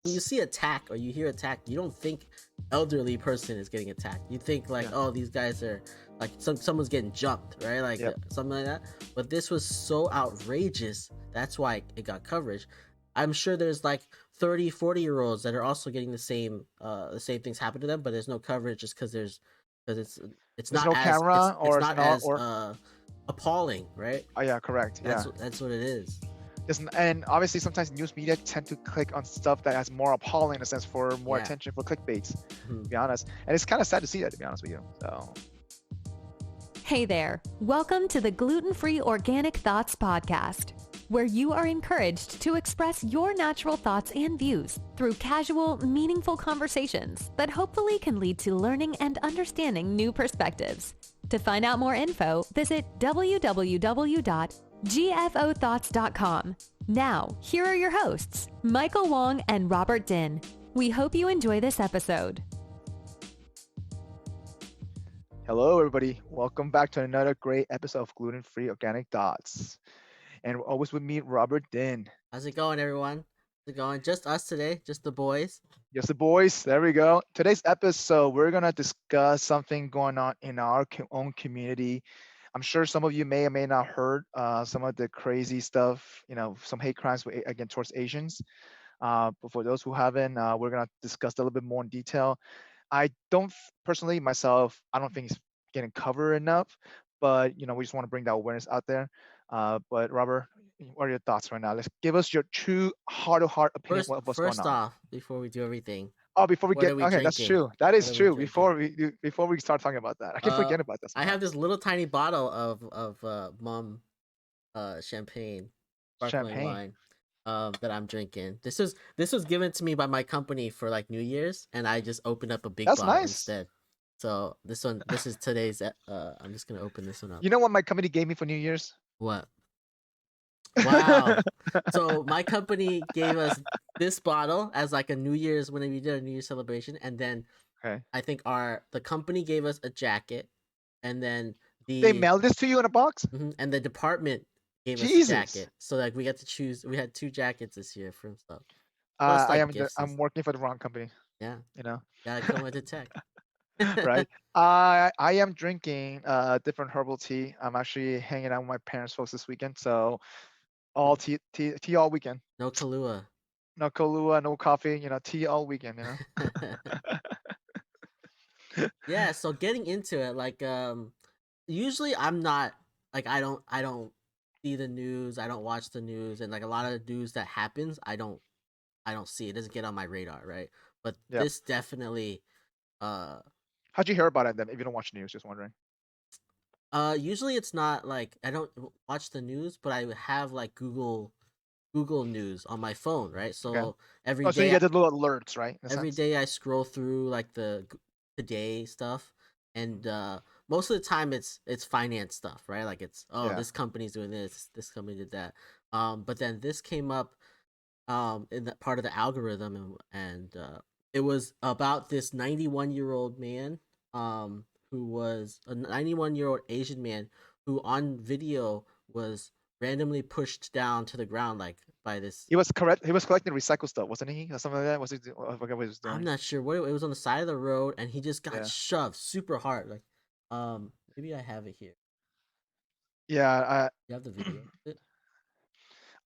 when you see attack or you hear attack, you don't think elderly person is getting attacked. You think like, oh, these guys are like someone's getting jumped, right? Like something like that. But this was so outrageous. That's why it got coverage. I'm sure there's like 30, 40-year-olds that are also getting the same things happen to them, but there's no coverage just because it's There's not no as camera as appalling, right? Oh yeah, correct. That's what it is. And obviously sometimes news media tend to click on stuff that has more appalling in a sense for more attention for clickbaits, to be honest. And it's kind of sad to see that, to be honest with you. So hey there, welcome to the Gluten-Free Organic Thoughts podcast, where you are encouraged to express your natural thoughts and views through casual, meaningful conversations that hopefully can lead to learning and understanding new perspectives. To find out more info, visit www.gfOThoughts.com. Now, here are your hosts, Michael Wong and Robert Din. We hope you enjoy this episode. hello, everybody. Welcome back to another great episode of Gluten-Free Organic Thoughts. And always with me, Robert Din. How's it going, everyone? How's it going? Just us today, just the boys. Just the boys. There we go. Today's episode, we're going to discuss something going on in our own community. I'm sure some of you may or may not heard some of the crazy stuff, some hate crimes against towards Asians. But for those who haven't, we're going to discuss a little bit more in detail. I don't personally myself, I don't think it's getting covered enough, but we just want to bring that awareness out there. But Robert, what are your thoughts right now? Let's give us your true heart-to-heart opinion of what's going on. First off, before we do everything. Oh, before we get okay, that's true. That is true. Before we start talking about that, I keep forgetting about this. I have this little tiny bottle of mom champagne, sparkling wine, that I'm drinking. This was given to me by my company for like New Year's, and I just opened up a big bottle instead. So this is today's. I'm just gonna open this one up. You know what my company gave me for New Year's? What? Wow. So my company gave us this bottle as like a New Year's when we did a New Year's celebration, and then I think the company gave us a jacket, and then they mailed this to you in a box, and the department gave us a jacket. So like we got to choose. We had 2 jackets this year from stuff. Plus, I'm working for the wrong company. Yeah. Gotta come into tech. Right. I am drinking different herbal tea. I'm actually hanging out with my parents' folks this weekend, so all tea all weekend. No Kahlua. No Kahlua, no coffee. Tea all weekend. Yeah. So getting into it, like, usually I'm not like I don't see the news. I don't watch the news, and like a lot of the news that happens, I don't see. It doesn't get on my radar, right? But this definitely. How'd you hear about it then? If you don't watch news, just wondering. Usually it's not like I don't watch the news, but I have like Google News on my phone, right? So every day. So you get the little alerts, right? Every day I scroll through like the today stuff, and most of the time it's finance stuff, right? Like it's this company's doing this company did that. But then this came up in that part of the algorithm, and it was about this 91-year-old man who was a 91-year-old Asian man who on video was randomly pushed down to the ground like by this. He was correct. He was collecting recycled stuff, wasn't he? Or something like that. Was he? I forget what he was doing. I'm not sure what it was on the side of the road, and he just got shoved super hard. Like, maybe I have it here. Yeah, you have the video of it?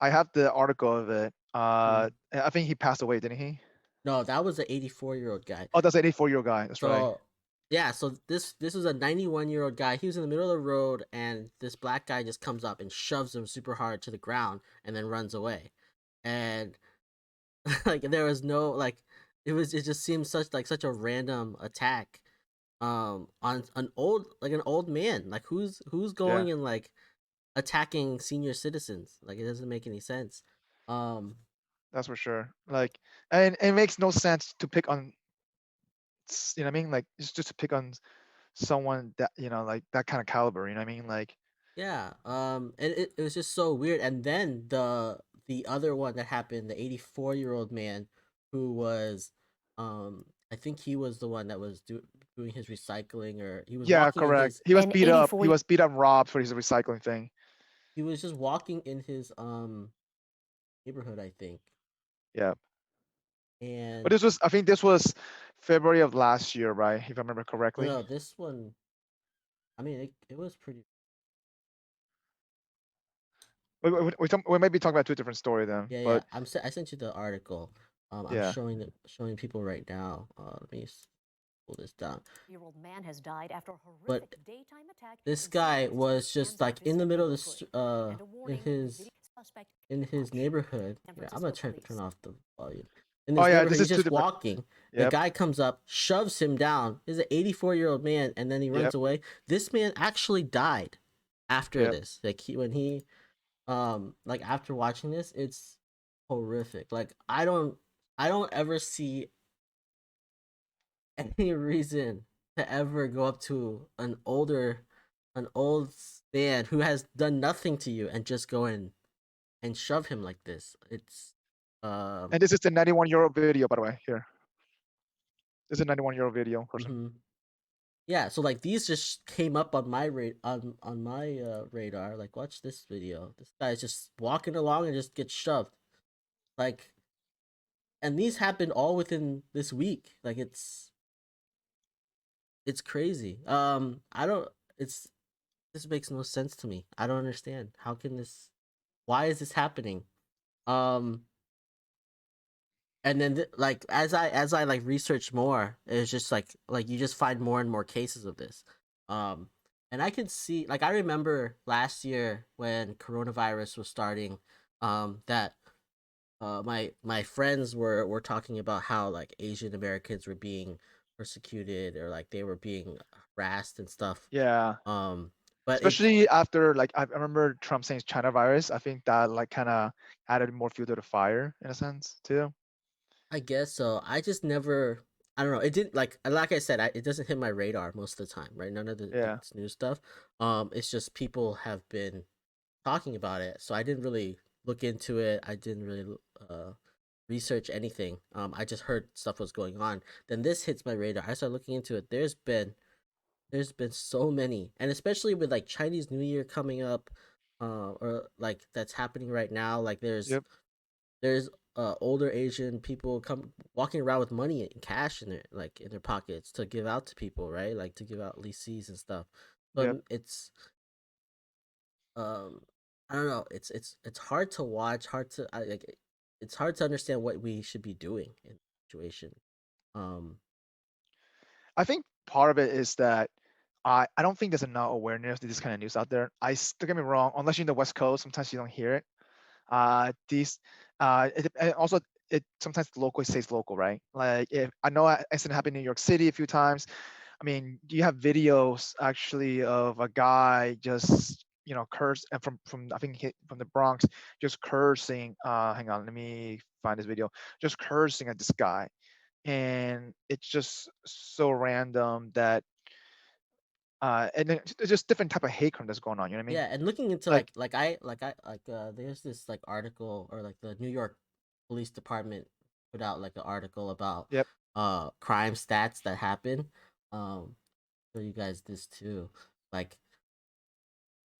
I have the article of it. I think he passed away, didn't he? No, that was an 84-year-old guy. Oh, that's an 84-year-old guy. That's right. Yeah, so this was a 91-year-old guy. He was in the middle of the road, and this black guy just comes up and shoves him super hard to the ground, and then runs away. And like there was no like, it just seemed such a random attack, on an old man. Like who's going and like attacking senior citizens? Like it doesn't make any sense. That's for sure. Like, and it makes no sense to pick on. You know what I mean? Like just to pick on someone that like that kind of caliber. You know what I mean? Like. Yeah. And it was just so weird. And then the other one that happened, the 84-year-old man who was, I think he was the one that was doing his recycling, or he was. Yeah, correct. He was beat up. He was beat up, robbed for his recycling thing. He was just walking in his neighborhood, I think. Yeah. But And I think this was February of last year, right? If I remember correctly. no, this one, I mean, it was pretty. We might be talking about two different stories then, Yeah, yeah. but I sent you the article. I'm yeah. showing people right now. Let me pull this down. Year-old man has died after a But horrific daytime attack this in guy San Francisco's was just like in the San middle of neighborhood. And a in warning, the video suspect his much. neighborhood. San Yeah, I'm gonna Francisco turn police. off the volume. In Oh this yeah, neighborhood, this he's is two just different. walking. The Yep. guy comes up, shoves him down. He's an 84-year-old man, and then he runs Yep. away. This man actually died after Yep. this. Like when he like after watching this, it's horrific. Like I don't ever see any reason to ever go up to an old man who has done nothing to you and just go in and shove him like this. It's And this is the 91-year-old video, by the way. Here, this is a 91-year-old video person. mhm. Yeah, so like these just came up on my on my radar. Like, watch this video. This guy's just walking along and just gets shoved. Like, and these happened all within this week. Like, it's crazy. I don't. It's this makes no sense to me. I don't understand. How can this? Why is this happening? Um, and then like as I like research more, it's just like you just find more and more cases of this. Um, and I can see like I remember last year when coronavirus was starting, that my friends were talking about how like Asian Americans were being persecuted or like they were being harassed and stuff. Yeah. Um, but it Especially after like I remember Trump saying China virus. I think that like kind of added more fuel to the fire in a sense too. I guess so. I just never. I don't know. It didn't like I said. It doesn't hit my radar most of the time, right? None of Yeah. this new stuff. It's just people have been talking about it, so I didn't really look into it. I didn't really research anything. I just heard stuff was going on. Then this hits my radar. I started looking into it. There's been so many, and especially with like Chinese New Year coming up, or like that's happening right now. Like Yep. there's older Asian people come walking around with money and cash in their pockets to give out to people, right? Like to give out leases and stuff. But Yep. it's um I don't know. It's hard to watch, it's hard to understand what we should be doing in the situation. Um I think part of it is that I don't think there's enough awareness to this kind of news out there. Don't get me wrong, unless you're in the West Coast, sometimes you don't hear it. These and also it sometimes locally stays local, right? Like if I know an accident happened in New York City a few times. I mean, you have videos actually of a guy just curse and from I think from the Bronx just cursing. Hang on, let me find this video. Just cursing at this guy, and it's just so random that and then it's just different type of hate crime that's going on. You know what I mean? yeah, and looking into Like, there's this like article or like the New York Police Department put out like an article about yep, crime stats that happen. Show you guys this too. Like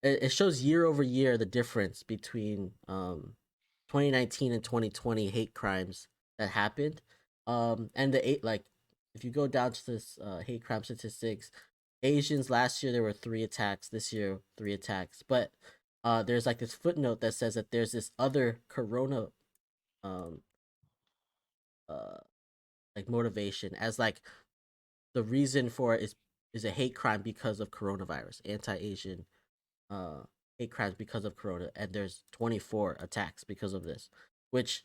it shows year over year the difference between 2019 and 2020 hate crimes that happened. And the eight like if you go down to this hate crime statistics, Asians last year there were 3 attacks. This year 3 attacks. But there's like this footnote that says that there's this other corona um uh like motivation as like the reason for it is a hate crime because of coronavirus, anti-Asian uh hate crimes because of corona, and there's 24 attacks because of this, which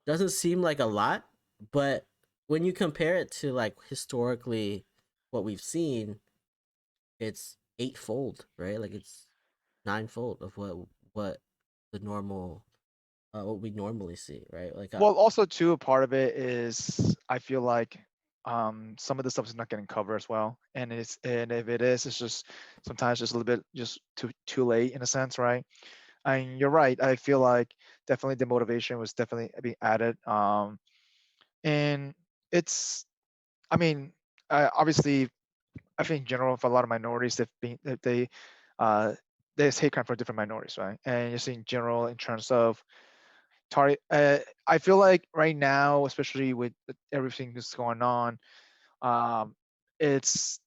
doesn't seem like a lot, but when you compare it to like historically what we've seen, it's eightfold, right? Like it's ninefold of what the normal what we normally see, right? Like well, also too, part of it is I feel like some of the stuff is not getting covered as well, and if it is, it's just sometimes just a little bit just too late in a sense, right? And you're right. I feel like definitely the motivation was definitely being added, and it's I mean, obviously I think in general for a lot of minorities uh there's hate crime for different minorities, right? And just in general in terms of target. I feel like right now, especially with everything that's going on, it's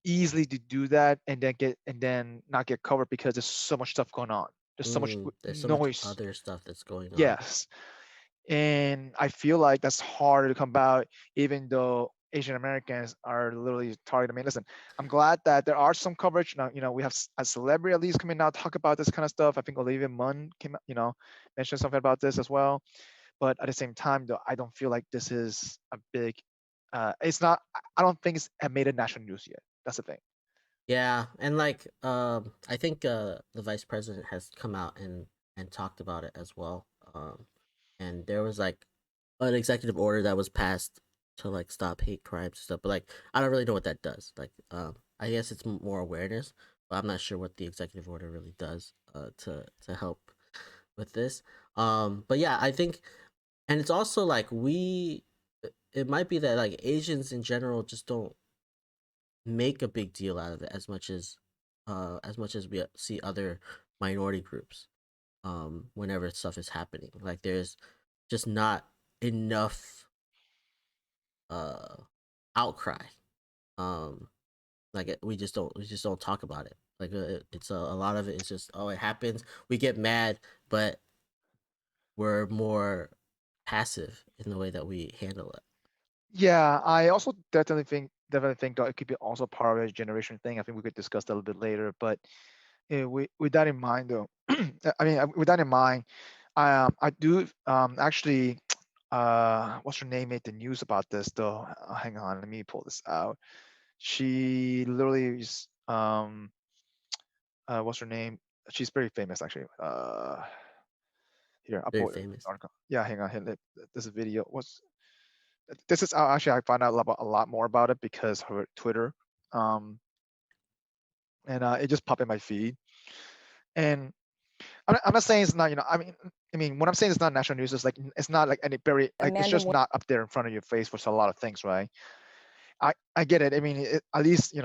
easily to do that and then not get covered because there's so much stuff going on. There's so much There's so much noise. other stuff that's going on. Yes, and I feel like that's hard to come about, even though Asian Americans are literally targeted. I mean, listen, I'm glad that there are some coverage now. We have a celebrity at least coming out talk about this kind of stuff. I think Olivia Munn came, mentioned something about this as well. But at the same time, though, I don't feel like this is a big. It's not. I don't think it's made a national news yet. That's the thing. Yeah, and like I think the vice president has come out and talked about it as well. And there was like an executive order that was passed to like stop hate crimes and stuff, but like I don't really know what that does. Like I guess it's more awareness, but I'm not sure what the executive order really does to help with this. But yeah, I think, and it's also like it might be that like Asians in general just don't make a big deal out of it as much as we see other minority groups whenever stuff is happening. Like there's just not enough uh outcry. um we just don't talk about it. Like it's a lot of it is just, oh, it happens, we get mad, but we're more passive in the way that we handle it. Yeah, I also definitely think that it could be also part of a generation thing. I think we could discuss that a little bit later. But with that in mind, though, I mean, with that in mind, I do actually, what's her name made the news about this though. Hang on, let me pull this out. She literally is what's her name? She's very famous actually. Here, I'll Very pull it. famous. Article. Yeah, hang on. Here, this video. This is actually I found out a lot more about it because her Twitter, um, and it just popped in my feed. And I'm not saying it's not, I mean, when I'm saying it's not national news, it's like it's not like any very like it's just not up there in front of your face for a lot of things, right? I get it. I mean, at least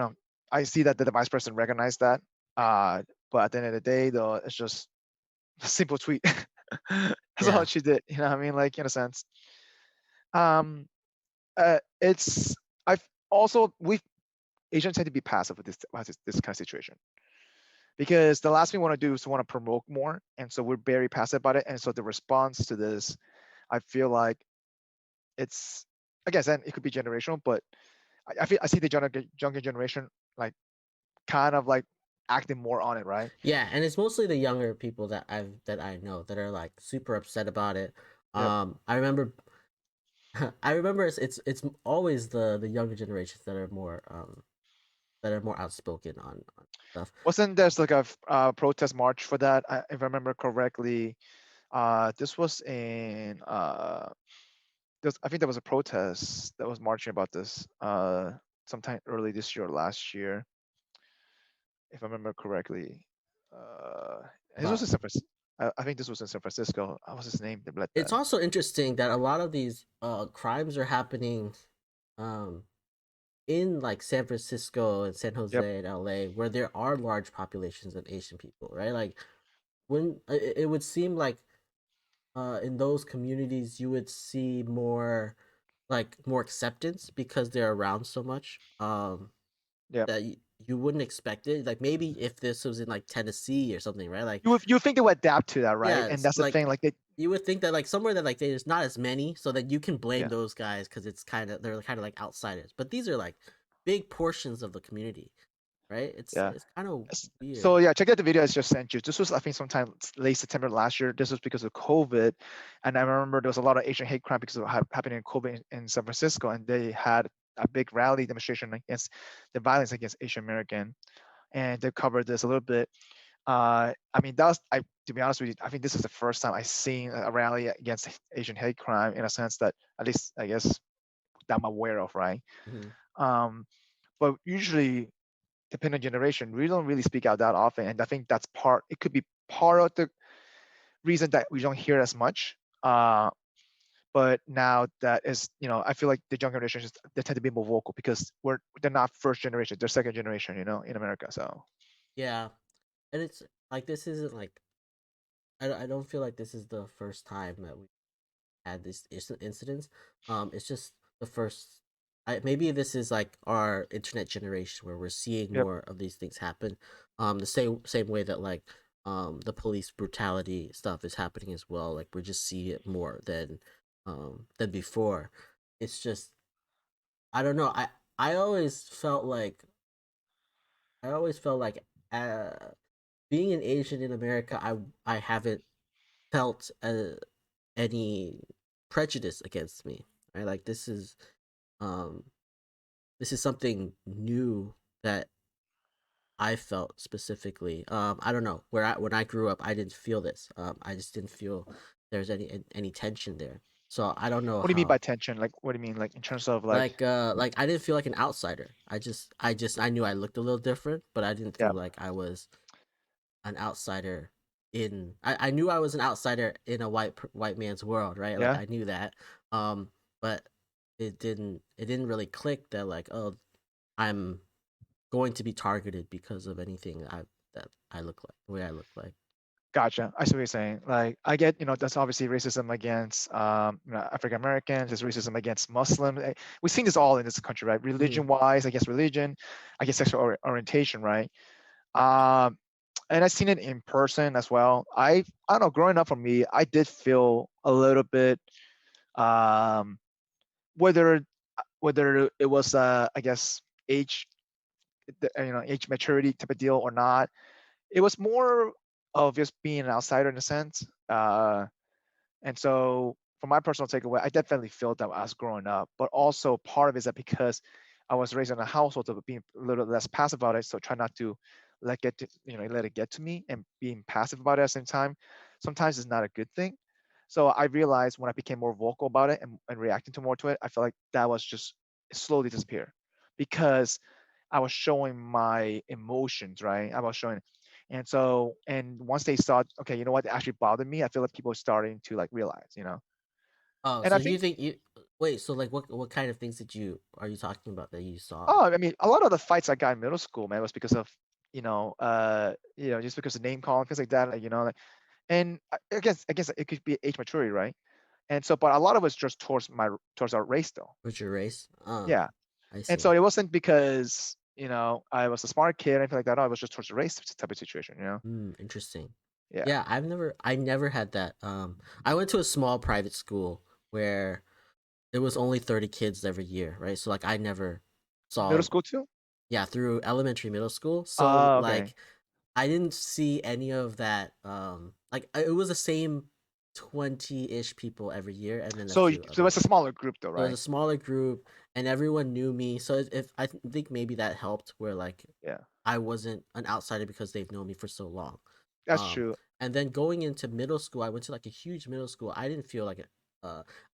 I see that the vice president recognized that. But at the end of the day, though, it's just a simple tweet. That's all Yeah. she did. You know what I mean? Like in a sense. Um, it's I've also we Asians tend to be passive with this kind of situation because the last thing we want to do is to want to promote more, and so we're very passive about it. And so the response to this, I feel like it's, I guess, and it could be generational, but I see the younger generation like kind of like acting more on it, right? Yeah, and it's mostly the younger people that I know that are like super upset about it. Yep. I remember I remember it's always the younger generations that are more outspoken on stuff. Wasn't there's like a protest march for that? If I remember correctly, this was in I think there was a protest that was marching about this sometime early this year or last year, if I remember correctly. Uh, this was About in San Francisco. I think this was in San Francisco. What was his name? They let it's that. also interesting that a lot of these crimes are happening um in like San Francisco and San Yep. Jose and LA, where there are large populations of Asian people, right? Like when it would seem like in those communities you would see more acceptance because they're around so much, Yep. that you wouldn't expect it. Like maybe if this was in like Tennessee or something, right? Like You think they would adapt to that, right? yeah, And it's that's the like thing. Like you would think that like somewhere that like there's not as many, so that you can blame yeah. those guys because they're kind of like outsiders, but these are like big portions of the community, right? Yeah. It's kind of So weird. yeah, check out the video I just sent you. This was I think sometime late September last year. This was because of COVID, and I remember there was a lot of Asian hate crime because of happening in COVID in San Francisco, and they had a big rally demonstration against the violence against Asian American, and they covered this a little bit. I mean, to be honest with you, I think this is the first time I've seen a rally against Asian hate crime in a sense that at least I guess that I'm aware of, right? Hmm. Um, but usually depending on generation, we don't really speak out that often. And I think it could be part of the reason that we don't hear as much. But now that is, I feel like the younger generations, they tend to be more vocal because they're not first generation, they're second generation, in America. So Yeah, and it's like this isn't like I don't feel like this is the first time that we had these incidents. It's just the first. Maybe this is like our internet generation where we're seeing Yep. more of these things happen. The same way that like the police brutality stuff is happening as well. Like we're just seeing it more than before. It's just I don't know. I always felt like I always felt like being an Asian in America, I haven't felt any prejudice against me. Right, like um this is something new that I felt specifically. I don't know when I grew up, I didn't feel this. I just didn't feel there's any tension there. So I don't know What do you mean by how. tension? Like, what do you mean? Like in terms of Like I didn't feel like an outsider. I knew I looked a little different, but I didn't yeah, feel like I was an outsider I knew I was an outsider in a white man's world, right? Like yeah. I knew that. But it didn't really click that like, oh, I'm going to be targeted because of anything that I look like, the way I look like. Gotcha. I see what you're saying. Like, I get, that's obviously racism against African Americans. There's racism against Muslims. We've seen this all in this country, right? Mm-hmm. Religion-wise, against religion, against sexual orientation, right? Um, and I've seen it in person as well. I don't know. Growing up for me, I did feel a little bit, um, whether it was, I guess, age, age maturity type of deal or not. It was more of just being an outsider in a sense. And so, from my personal takeaway, I definitely felt that as growing up. But also, part of it is that because I was raised in a household of being a little less passive about it, so try not to let it get to me, and being passive about it at the same time, sometimes is not a good thing. So I realized when I became more vocal about it and reacting to more to it, I felt like that was just slowly disappear because I was showing my emotions, right? I was showing, and so, and once they saw, okay, you know what, it actually bothered me. I feel like people are starting to like realize. Oh, And so I you think, think you wait? So like, what kind of things are you talking about that you saw? oh, I mean, a lot of the fights I got in middle school, man, was because of, just because of name calling, things like that, and I guess it could be age maturity, right? And so, but a lot of it's just towards our race, though. What's your race? Yeah. I And so see. it wasn't because, I was a smart kid or anything like that. No, it was just towards the race type of situation. Interesting. Yeah. Yeah, I never had that. I went to a small private school where it was only 30 kids every year, right? So like I never Middle saw, school too? yeah, through elementary, middle school. So Oh, okay. like I didn't see any of that. Like it was the same 20-ish people every year, and then a So few so it's other. a smaller group though, So it was right? a smaller group, and everyone knew me. So if think maybe that helped, where like Yeah. I wasn't an outsider because they've known me for so long. That's Um, true. and then going into middle school, I went to like a huge middle school. I didn't feel like it.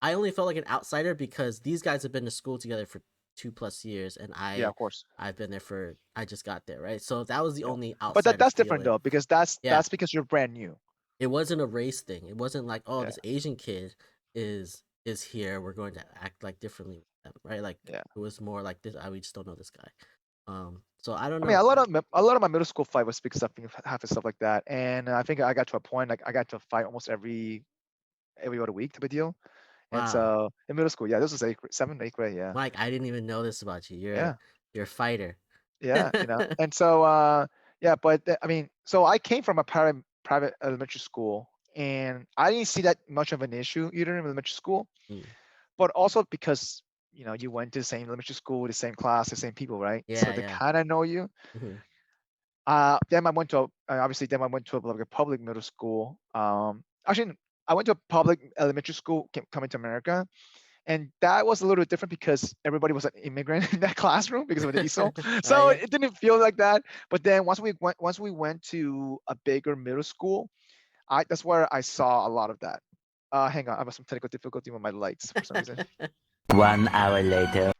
I only felt like an outsider because these guys have been to school together for 2+ years, and Yeah, of course. I've been there for I just got there, right? So that was the Yeah. only But that outsider that's different feeling. though, because that's Yeah, that's because you're brand new. it wasn't a race thing. It wasn't like, oh, Yeah. this Asian kid is here. We're going to act like differently with them, right? Like Yeah. it was more like this. We just don't know this guy. So I don't I mean, know. a lot of my middle school fight was because of half and stuff like that, and I think I got to a point like I got to fight almost every other week type of deal. And Wow, so in middle school, yeah, this was seventh, eighth grade, yeah, Mike, I didn't even know this about you. yeah, You're a fighter. yeah, and so yeah, but I mean, so I came from a private elementary school, and I didn't see that much of an issue either in elementary school, Mm, but also because you went to the same elementary school, the same class, the same people, right? So yeah, they yeah. kind of know you. Hmm. Then I went to obviously then I went to like a public middle school. Actually, I went to a public elementary school coming to America, and that was a little bit different because everybody was an immigrant in that classroom because of the ESOL. Oh So yeah. it didn't feel like that. But then once we went to a bigger middle school, that's where I saw a lot of that. Hang on, I have some technical difficulty with my lights for some reason. 1 hour later.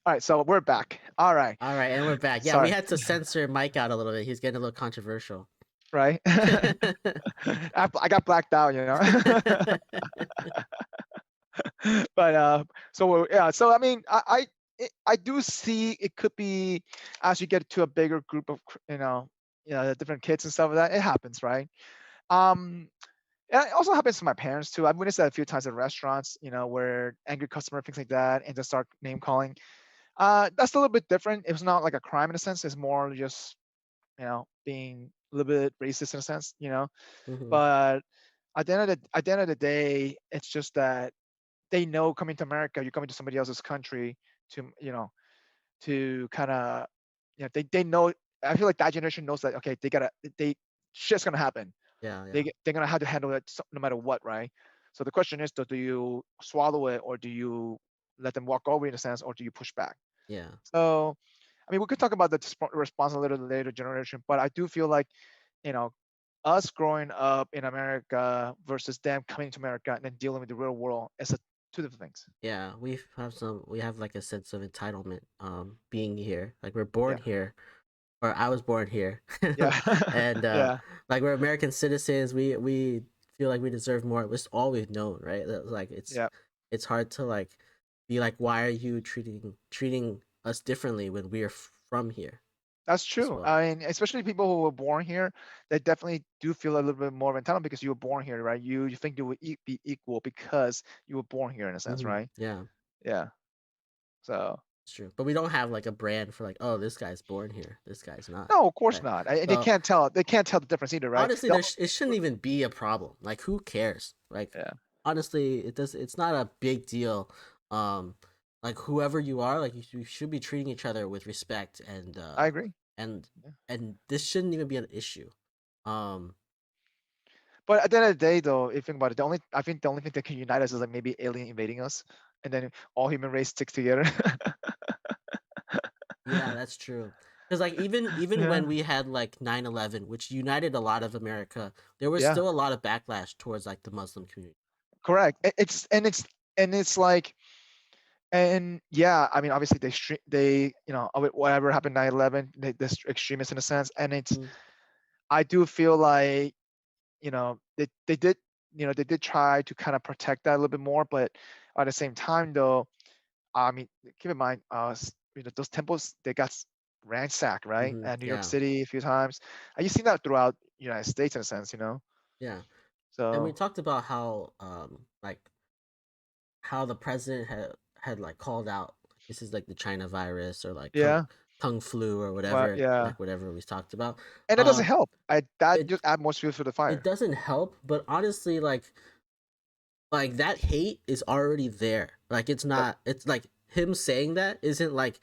All right, so we're back. All right, All right, and we're back. Yeah, we sorry. had to censor Mike out a little bit. He's getting a little controversial. Right, I got blacked out. But yeah, so I mean, I do see it could be as you get to a bigger group of the different kids and stuff like that, it happens, right? um And it also happens to my parents too. I've witnessed that a few times at restaurants, where angry customer, things like that, and just start name calling. That's a little bit different. It's not like a crime in a sense. It's more just, being a little bit racist in a sense, Mm-hmm. But at the end of the day, it's just that they know coming to America, you're coming to somebody else's country to, to kind of, they know. I feel like that generation knows that, okay, they shit's gonna happen. Yeah, yeah, They're gonna have to handle it no matter what, right? So the question is, do you swallow it, or do you let them walk over in a sense, or do you push back? yeah, So, I mean, we could talk about the response a little later generation, but I do feel like, you know, us growing up in America versus them coming to America and then dealing with the real world is two different things. yeah. We have like a sense of entitlement, being here. Like we're born Yeah, here, or I was born here, yeah, and yeah, like we're American citizens. We feel like we deserve more. It's all we've known, right? Like yeah. it's hard to like be like, why are you treating us differently when we are from here That's as true. well? I mean, especially people who were born here, they definitely do feel a little bit more entitled because you were born here, right? You think you would be equal because you were born here in a sense, Mm-hmm. right? Yeah, Yeah. So it's true. But we don't have like a brand for like, oh, this guy's born here, this guy's not. no, of course Right. not. And they So can't tell. They can't tell the difference either, right? honestly, it shouldn't even be a problem. Like, who cares? Like, Yeah, honestly, it's not a big deal. Um, like whoever you are, like you should be treating each other with respect, I agree. and Yeah. and this shouldn't even be an issue. Um, But at the end of the day, though, if you think about it, I think the only thing that can unite us is like maybe alien invading us, and then all human race sticks together. yeah, that's true. Because like even Yeah, when we had like 9/11, which united a lot of America, there was yeah, still a lot of backlash towards like the Muslim community. correct. It's like, and yeah, I mean, obviously they, whatever happened 9/11, this extremists in a sense, and Mm-hmm. I do feel like, they did, they did try to kind of protect that a little bit more, but at the same time, though, I mean, keep in mind, those temples, they got ransacked, right? Mm-hmm. And New York Yeah, City a few times. And you've seen that throughout United States in a sense, yeah. And we So talked about how like how the president had like called out this is like the China virus or like yeah, kung flu or but whatever, yeah, like whatever we talked about. and it doesn't Um, help. That it just add more fuel to the it fire. doesn't help, but honestly, like that hate is already there. Like it's Yep, not. It's like him saying that isn't like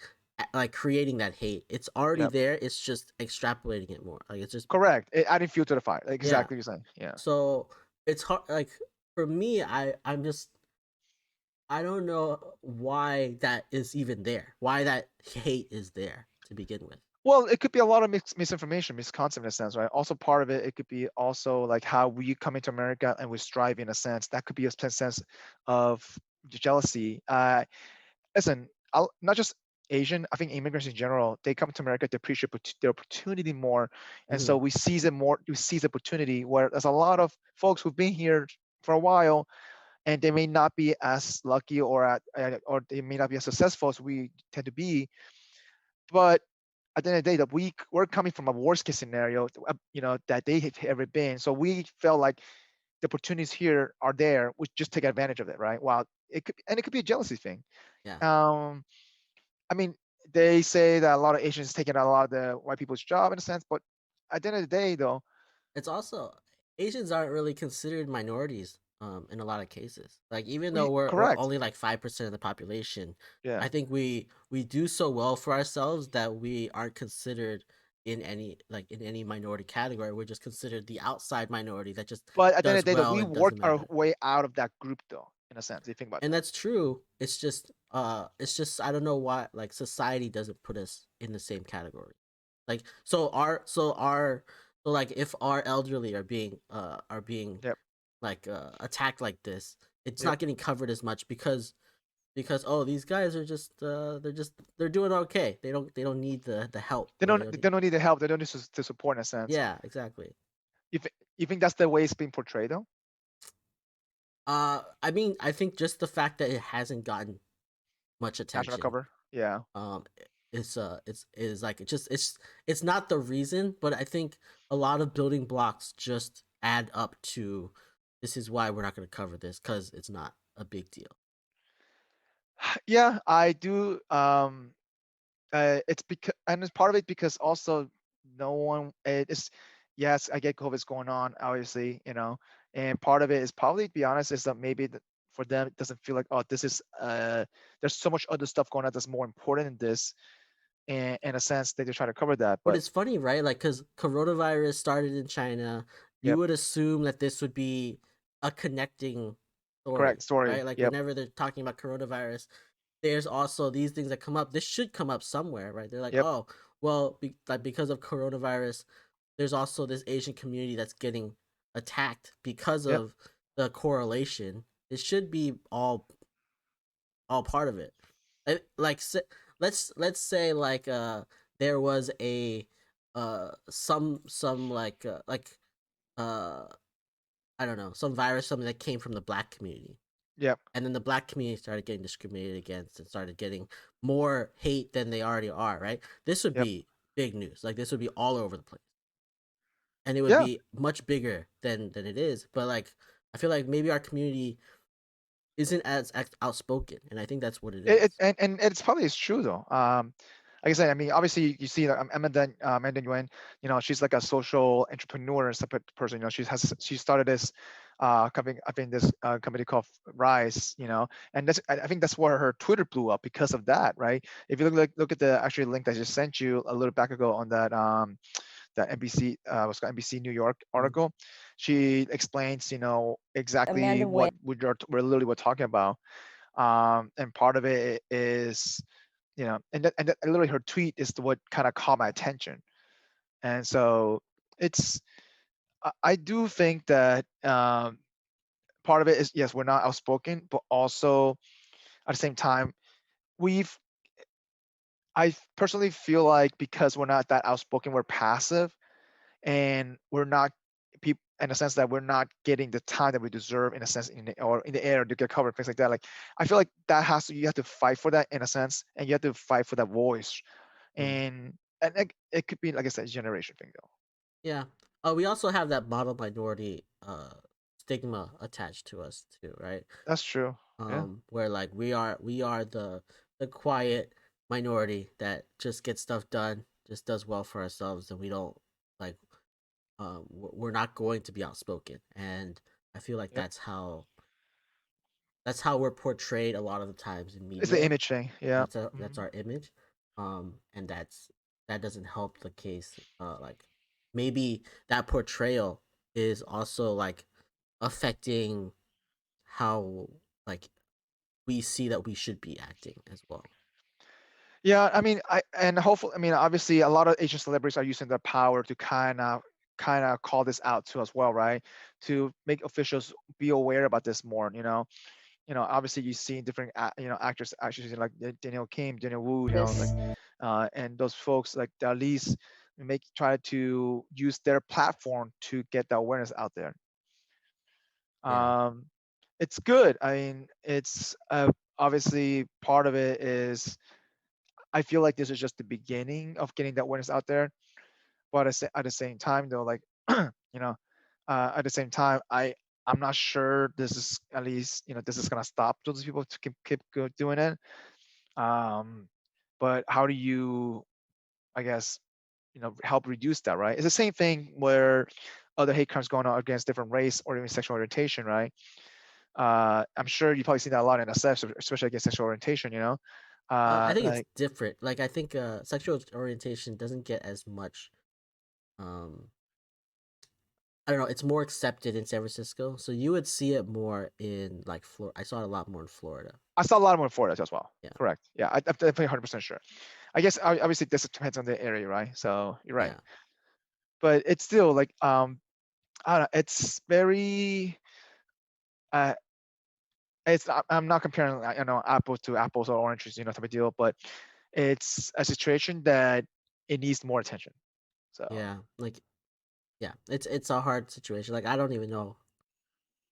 creating that hate. It's already yep, there. It's just extrapolating it more. Like it's just correct. Adding fuel to the fire. Like, yeah. exactly what you're saying. Yeah. So it's hard. Like for me, I'm just I don't know why that is even there. Why that hate is there to begin with. Well, it could be a lot of misinformation, misconception in a sense, right? Also, part of it, it could be also like how we come into America and we strive in a sense. That could be a sense of jealousy. Listen, not just Asian. I think immigrants in general, they come to America to appreciate the opportunity more, and so Hmm. we seize it more. We seize the opportunity where there's a lot of folks who've been here for a while, and they may not be as lucky or they may not be as successful as we tend to be. But at the end of the day, that we're coming from a worst case scenario, that they have ever been. So we felt like the opportunities here are there. We just take advantage of it, right? Wow, it could be a jealousy thing. Yeah. Um, I mean, they say that a lot of Asians taking a lot of the white people's job in a sense, but at the end of the day, though, It's also Asians aren't really considered minorities in a lot of cases. Like even though we we're correct, only like 5% of the population, yeah. I think we do so well for ourselves that we aren't considered in any minority category. We're just considered the outside minority that just But at the end of does the day, though, well we and doesn't worked our matter. way out of that group, though, in a sense. If you think about And that, that's true. It's just I don't know why like society doesn't put us in the same category. Like so like if our elderly are being yep, like attacked like this, it's yep. not getting covered as much because oh these guys are just they're doing okay. They don't need the help They or don't they don't they need, don't need the help. They don't need the support in a sense. yeah, exactly. You think that's the way it's being portrayed, though? I mean I think just the fact that it hasn't gotten much National attention cover, yeah. um it's is like it's not the reason, but I think a lot of building blocks just add up to this is why we're not going to cover this because it's not a big deal. Yeah, I do. It's because, and it's part of it because also no one. It is, yes, I get COVID's going on, obviously, and part of it is probably, to be honest, is that maybe for them it doesn't feel like, oh, this is there's so much other stuff going on that's more important than this, and in a sense they just try to cover that. But But it's funny, right? Like, because coronavirus started in China, you yep, would assume that this would be a connecting correct story, story. right? Like, Yep, whenever they're talking about coronavirus, there's also these things that come up. This should come up somewhere, right? They're like, yep, oh, well, like because of coronavirus, there's also this Asian community that's getting attacked because yep, of the correlation. It should be all part of it. Like let's say like there was a some uh I don't know, some virus, something that came from the black community, yep, and then the black community started getting discriminated against and started getting more hate than they already are, right? This would yep. be big news. Like, this would be all over the place, and it would Yeah, be much bigger than it is. But like, I feel like maybe our community isn't as outspoken, and I think that's what it it is. and it's probably is true though. Like I said, I mean, obviously you see that Amanda Nguyen, she's like a social entrepreneur and type of person. She started this company, I think this company called Rise, and I think that's where her Twitter blew up because of that, right? If you look at the actual link that I just sent you a little back ago on that NBC was called NBC New York Mhm. article, she explains, exactly Amanda what Nguyen. we're literally talking about. And part of it is, and literally her tweet is what kind of caught my attention. And so it's, I do think that part of it is, yes, we're not outspoken, but also at the same time, we've I personally feel like because we're not that outspoken, we're passive, and we're not people in a sense that we're not getting the time that we deserve, in a sense, or in the air to get covered, things like that. Like, I feel like you have to fight for that, in a sense, and you have to fight for that voice. Mm. And it could be, like I said, a generation thing though. Yeah. We also have that model minority stigma attached to us too, right? That's true. Yeah. Where like we are the quiet minority that just gets stuff done, just does well for ourselves, and we don't like we're not going to be outspoken. And I feel like Yep. that's how we're portrayed a lot of the times in It's the media. image thing. Yeah. That's our image. And that doesn't help the case. Like, maybe that portrayal is also like affecting how like we see that we should be acting as well. Yeah, I mean, hopefully, I mean, obviously, a lot of Asian celebrities are using their power to kind of call this out to as well, right? To make officials be aware about this more. Obviously, you see different actors, actually, like Daniel Kim, Daniel Wu, like and those folks, like, at least try to use their platform to get the awareness out there. Yeah. It's good. I mean, it's obviously part of it is, I feel like this is just the beginning of getting that awareness out there. But at the same time, though, like, you know, at the same time, I'm not sure this is, at least, this is gonna stop those people to keep doing it. Um, but how do you, I guess, help reduce that, right? It's the same thing where other hate crimes going on against different race or even sexual orientation, right? I'm sure you probably seen that a lot in SF, especially against sexual orientation. I think it's Like, different. Like, I think sexual orientation doesn't get as much um I don't know, it's more accepted in San Francisco. So you would see it more in like Florida. I saw it a lot more in Florida. I saw a lot more in Florida as well. Yeah. Correct. Yeah, I'm definitely 100% sure. I guess obviously this depends on the area, right? So you're right, Yeah. but it's still like, I don't know, it's very uh I'm not comparing, apples to apples or oranges, type of deal, but it's a situation that it needs more attention. So Yeah. Like, yeah, it's a hard situation. Like, I don't even know.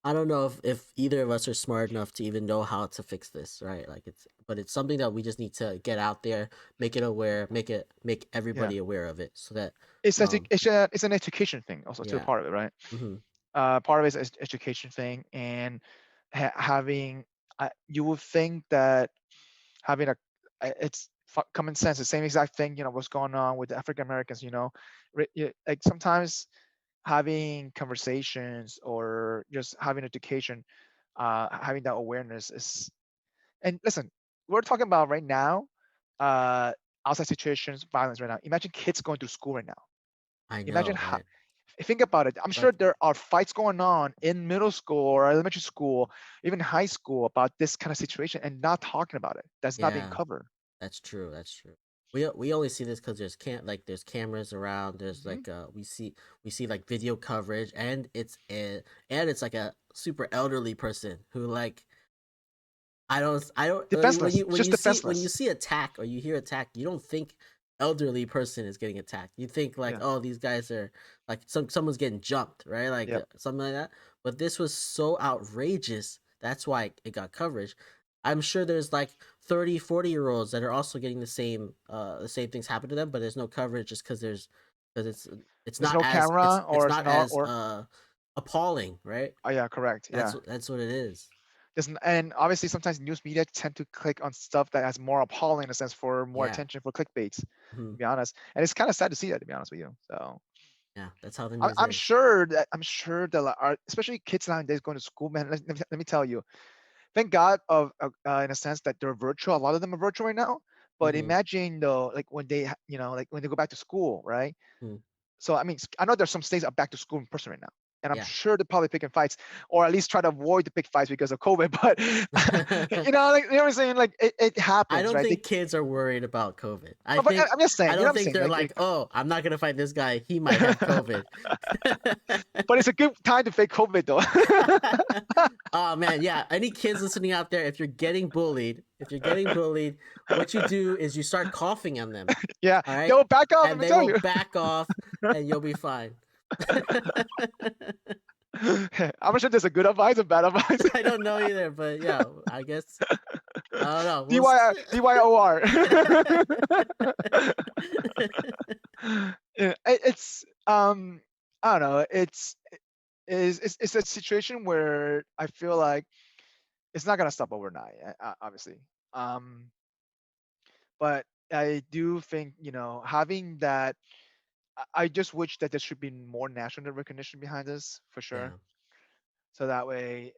I don't know if either of us are smart enough to even know how to fix this, right? Like, but it's something that we just need to get out there, make it aware, make yeah, everybody aware of it so that it's um it's an education thing also, too, yeah. part of it, right? Hmm. Part of it is education thing, and having you would think that having it's common sense, the same exact thing, what's going on with the African Americans, like sometimes having conversations or just having education, having that awareness is. And listen, we're talking about right now, uh outside situations, violence right now. Imagine kids going to school right now. I Imagine know, how. right? Think about it. I'm sure Like, there are fights going on in middle school or elementary school, even high school, about this kind of situation, and not talking about it. That's not being yeah, covered. that's true. That's true. We only see this because there's cameras around. There's Hmm. like we see like video coverage, and it's like a super elderly person who like I don't Defenseless, just when you defenseless. see attack or you hear attack, you don't think elderly person is getting attacked. You think like, Yeah. oh, these guys are like someone's getting jumped, right? Like Yep. something like that. But this was so outrageous. That's why it got coverage. I'm sure there's like 30, 40-year olds that are also getting the same things happen to them, but there's no coverage just because There's no camera, it's or it's not not, as or appalling, right? oh yeah, correct. Yeah. That's what it is. And obviously sometimes news media tend to click on stuff that has more appalling in a sense, for more Yeah. attention, for clickbaits, Mhm. to be honest. And it's kind of sad to see that, to be honest with you. So Yeah, that's how the I'm, news I'm is. sure that like, especially kids nowadays going to school, man. Let me tell you, thank God in a sense that they're virtual. A lot of them are virtual right now. But Mhm. imagine though, like when they, like when they go back to school, right? Mhm. So I mean, I know there's some states are back to school in person right now, and I'm Yeah. sure they're probably picking fights, or at least try to avoid the big fights because of COVID. But like what I'm saying, like it I happens, don't right? think kids are worried about COVID. No, but I'm just I saying, don't I'm think saying, they're like, oh, I'm not gonna fight this guy. He might have COVID. but it's a good time to fake COVID though. Oh man, yeah. Any kids listening out there, if you're getting bullied, what you do is you start coughing on them. Yeah, All they right, will back off. Let and me they tell will you. back off, and you'll be fine. I'm sure there's a good advice and bad advice. I don't know either, but yeah, I guess I don't know. DYOR. Yeah, it's I don't know. It's a situation where I feel like it's not gonna stop overnight, obviously. Um, but I do think, having that. I just wish that there should be more national recognition behind this, for Yeah. sure. So that way,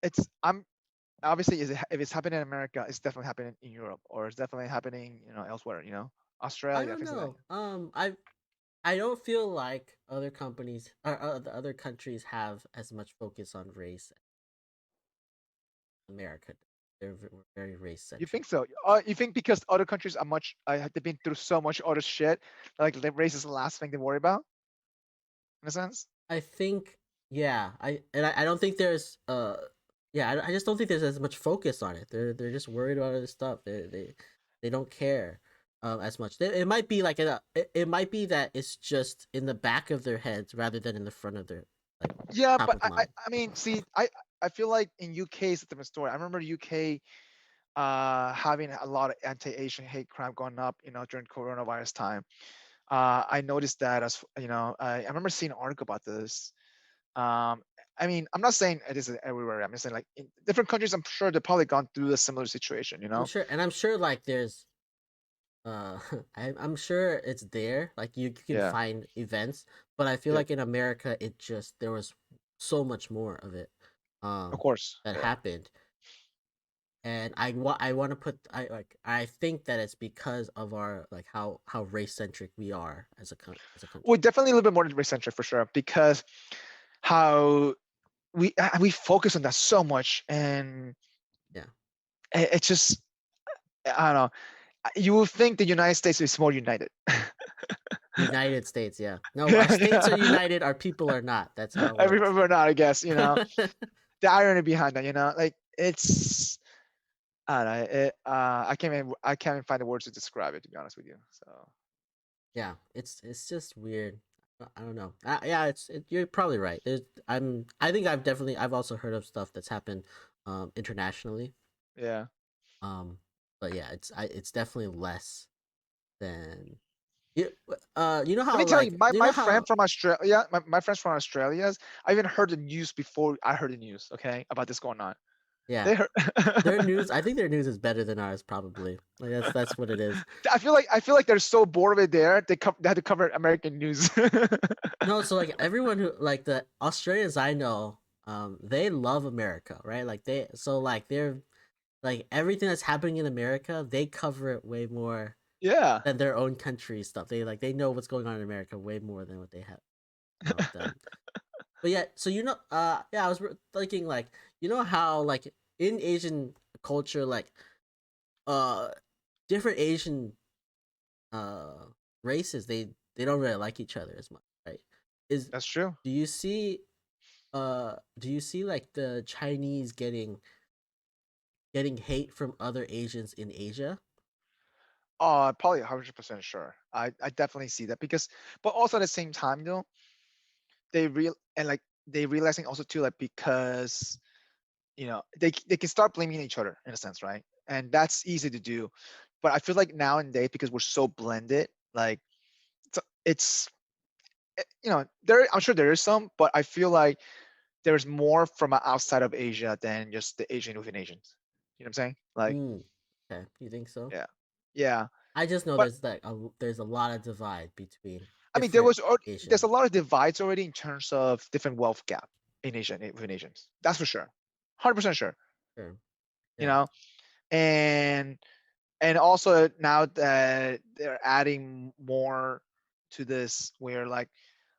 it's I'm obviously, if it's happening in America, it's definitely happening in Europe, or it's definitely happening, elsewhere. I Australia, don't things like that. know. I don't feel like other companies or the other countries have as much focus on race as America. We're very race You centric. think so? You think because other countries are they've been through so much other shit, like the race is the last thing they worry about, in a sense. I think yeah. I don't think there's yeah. I just don't think there's as much focus on it. They're just worried about other stuff. They don't care as much. It might be like it might be that it's just in the back of their heads rather than in the front of their like Yeah, top but of I mind. I mean, see, I feel like in UK it's a different story. I remember UK having a lot of anti-Asian hate crime going up, during coronavirus time. I noticed that, as I remember seeing an article about this. Um, I mean, I'm not saying it is everywhere. I'm just saying, like, in different countries, I'm sure they've probably gone through a similar situation. I'm sure like there's uh I'm sure it's there. Like you can Yeah, find events, but I feel yeah, like in America there was so much more of it of um course, that yeah. happened. And I want to put I think that it's because of our like how race centric we are as as a country. Well, definitely a little bit more race-centric for sure, because how we focus on that so much, and Yeah. it's just, I don't know. You would think the United States is more united. United States, yeah. No, our states are united, our people are not. That's how it works. Everywhere not, I guess. The irony behind that. Like it's. I don't know. I can't even find the words to describe it, to be honest with you. So Yeah, it's just weird. I don't know. Yeah, you're probably right. I think I've also heard of stuff that's happened internationally. yeah. Um but yeah, it's definitely less than You know Let how me tell you, like you my know friend how from Australia, my friends from Australia, I even heard the news before I heard the news. Okay, about this going on. yeah They heard. their news. I think their news is better than ours probably. Like that's what it is. I feel like they're so bored of it. There, they had to cover American news. No, so like everyone who like the Australians I know, they love America, right? Like they're like everything that's happening in America, they cover it way more Yeah. than their own country stuff. They know what's going on in America way more than what they have with them. But yeah, so yeah, I was thinking like how like in Asian culture, like uh, different Asian uh races they don't really like each other as much, right? Is That's true. do you see like the Chinese getting hate from other Asians in Asia? Probably 100% sure. I definitely see that because, but also at the same time, they realizing also too, like, because they can start blaming each other in a sense, right? And that's easy to do, but I feel like nowadays, because we're so blended, like, it's there, I'm sure there is some, but I feel like there's more from outside of Asia than just the Asian within Asians. You know what I'm saying? Like, Mm, okay, you think so? yeah, yeah. I just know But there's a lot of divide between I mean, different there's a Asians. lot of divides already in terms of different wealth gap in Asian within Asians. That's for sure, 100% sure. Sure. You Yeah. know, and also now that they're adding more to this, where, like,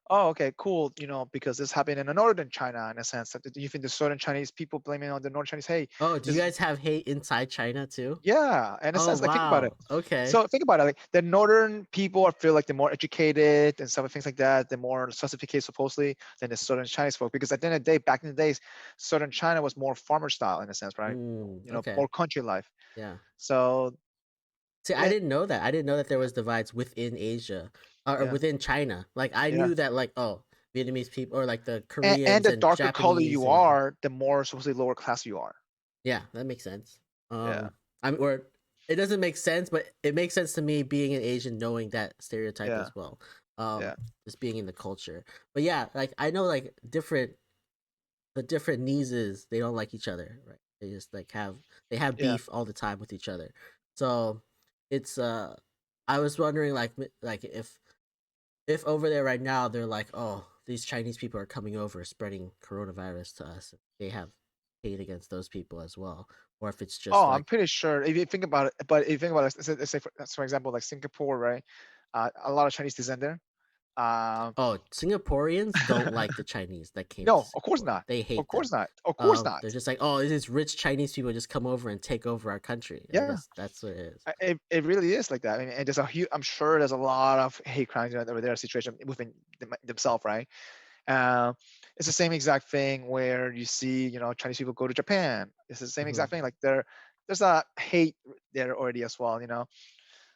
oh, okay, cool, because this happened in the northern China, in a sense that you think the southern Chinese people blaming on the northern Chinese, hey, Oh, do you this, guys have hate inside China too? yeah, in a Oh sense, like, think about it. wow. Okay. So think about it, like, the northern people feel like they're more educated and some things like that, they're more sophisticated supposedly than the southern Chinese folk, because at the end of the day, back in the days, southern China was more farmer style in a sense, right? Okay. More country life. Yeah. So See, I eh, didn't know that. I didn't know that there was divides within Asia or yeah, within China. Like I yeah. knew that like Vietnamese people or like the And Koreans the and darker color Japanese you and are, the more supposedly lower class you are. yeah, that makes sense. Yeah, I mean, or it doesn't make sense, but it makes sense to me being an Asian, knowing that stereotype yeah, as well. Um, yeah, just being in the culture. But yeah, like I know like the different nieces, they don't like each other, right? They just like they have yeah. beef all the time with each other. So it's I was wondering like if over there right now they're like, oh, these Chinese people are coming over spreading coronavirus to us. They have hate against those people as well, or if it's Oh, just I'm like, pretty sure if you think about it, but if you think about it, let's say for example, like Singapore, right? A lot of Chinese descent there. Um, oh, Singaporeans don't like the Chinese that came to no, of course Singapore. not. They Of hate them. course not. Of course not. They're just like, oh, these rich Chinese people just come over and take over our country. I Yeah, guess that's what it is. it really is like that. I mean, and there's a huge. I'm sure there's a lot of hate crimes over there, situation within themselves, right? Uh, it's the same exact thing where you see, Chinese people go to Japan. It's the same Hmm. exact thing. Like, there's a hate there already as well.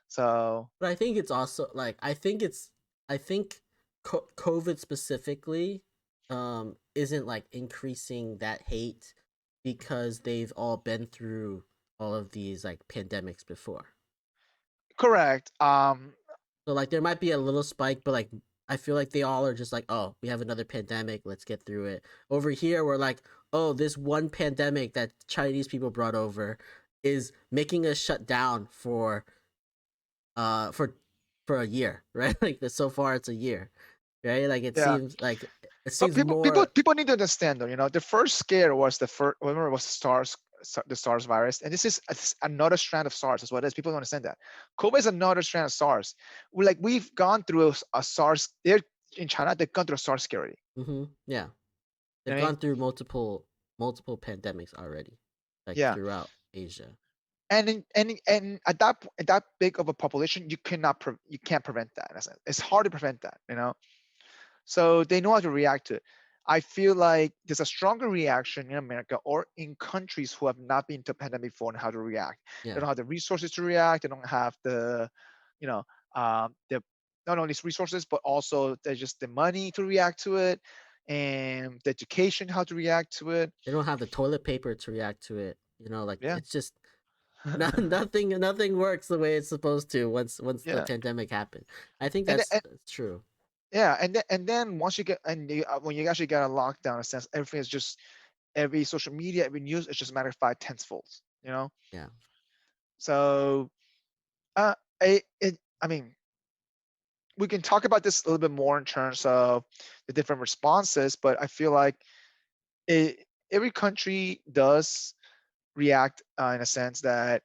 So But I think it's also like I think COVID specifically isn't like increasing that hate because they've all been through all of these like pandemics before. correct. So like there might be a little spike, but like I feel like they all are just like, oh, we have another pandemic, let's get through it. Over here, we're like, oh, this one pandemic that Chinese people brought over is making us shut down uh for for a year, right? Like so far it's a year, right? Like Yeah. it But seems people more. people need to understand though. The first scare was the first. Remember, it was the SARS virus, and this is another strand of SARS. Is what it is. People don't understand that COVID is another strand of SARS. We've gone through a SARS. They're in China. They've gone through a SARS scary. Yeah, You they've know what I mean? gone through multiple pandemics already, like Yeah. throughout Asia. And at that big of a population, you can't prevent that. In a sense. It's hard to prevent that. So they know how to react to it. I feel like there's a stronger reaction in America or in countries who have not been to a pandemic before and how to react. They Yeah, don't have the resources to react. They don't have you know, the not only resources but also there's just the money to react to it and the education how to react to it. they don't have the toilet paper to react to it. Like Yeah, it's just nothing works the way it's supposed to once the Yeah. pandemic happened. I think And, that's true. yeah, and then once you get when you actually get a lockdown, in a sense, everything is just every social media, every news is just magnified tenfold. You know. Yeah. So, I mean, we can talk about this a little bit more in terms of the different responses, but I feel like every country does react in a sense that,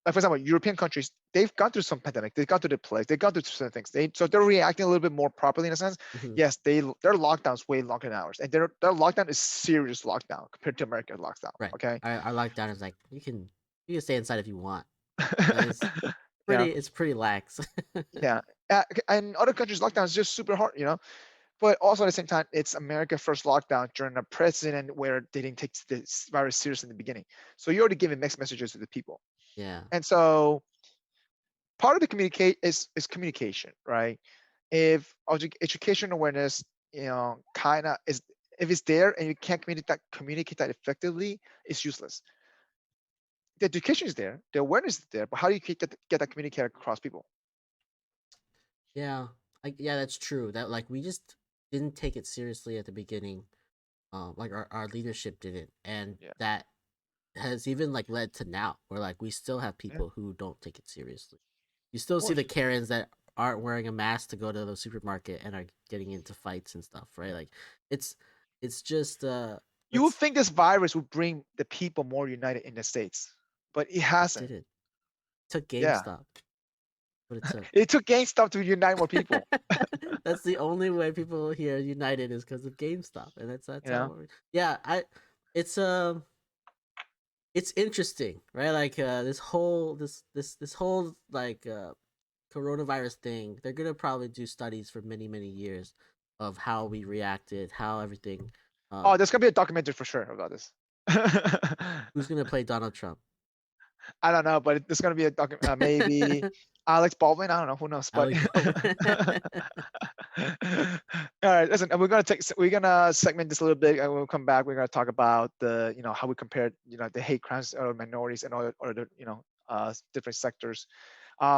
like for example, European countries, they've gone through some pandemic, they've gone through the plague, they've gone through certain things. So they're reacting a little bit more properly in a sense. Mhm. Yes, their lockdown's way longer than ours, and their lockdown is serious lockdown compared to American lockdown. Right. Okay. Our lockdown is like you can stay inside if you want. Yeah. It's pretty lax. Yeah. And other countries' lockdown is just super hard, But also at the same time, it's America first lockdown during a president where they didn't take this virus serious in the beginning. So you're already giving mixed messages to the people. Yeah. And so part of the communicate is communication, right? If education awareness, kind of is, if it's there and you can't communicate that effectively, it's useless. The education is there, the awareness is there, but how do you get that communicated across people? Yeah. Yeah, that's true. That like we just didn't take it seriously at the beginning. Like our leadership didn't, and Yeah. that has even like led to now where like we still have Yeah. people who don't take it seriously. You still Of see the course. Karens that aren't wearing a mask to go to the supermarket and are getting into fights and stuff, right? Like it's just You would let's think this virus would bring the people more united in the States, but it it hasn't. didn't. It took Yeah. GameStop. What it took. It took GameStop to unite more people. That's the only way people here united is because of GameStop, and that's You how. know? Yeah, it's it's interesting, right? Like this whole like coronavirus thing. They're gonna probably do studies for many years of how we reacted, how everything. Oh, there's gonna be a documentary for sure about this. Who's gonna play Donald Trump? I don't know, but there's gonna be a maybe Alex Baldwin. I don't know. Who knows? But Alec Baldwin. all right, listen. And we're gonna segment this a little bit, and when we come back, we're gonna talk about the how we compare the hate crimes or minorities and all the different sectors.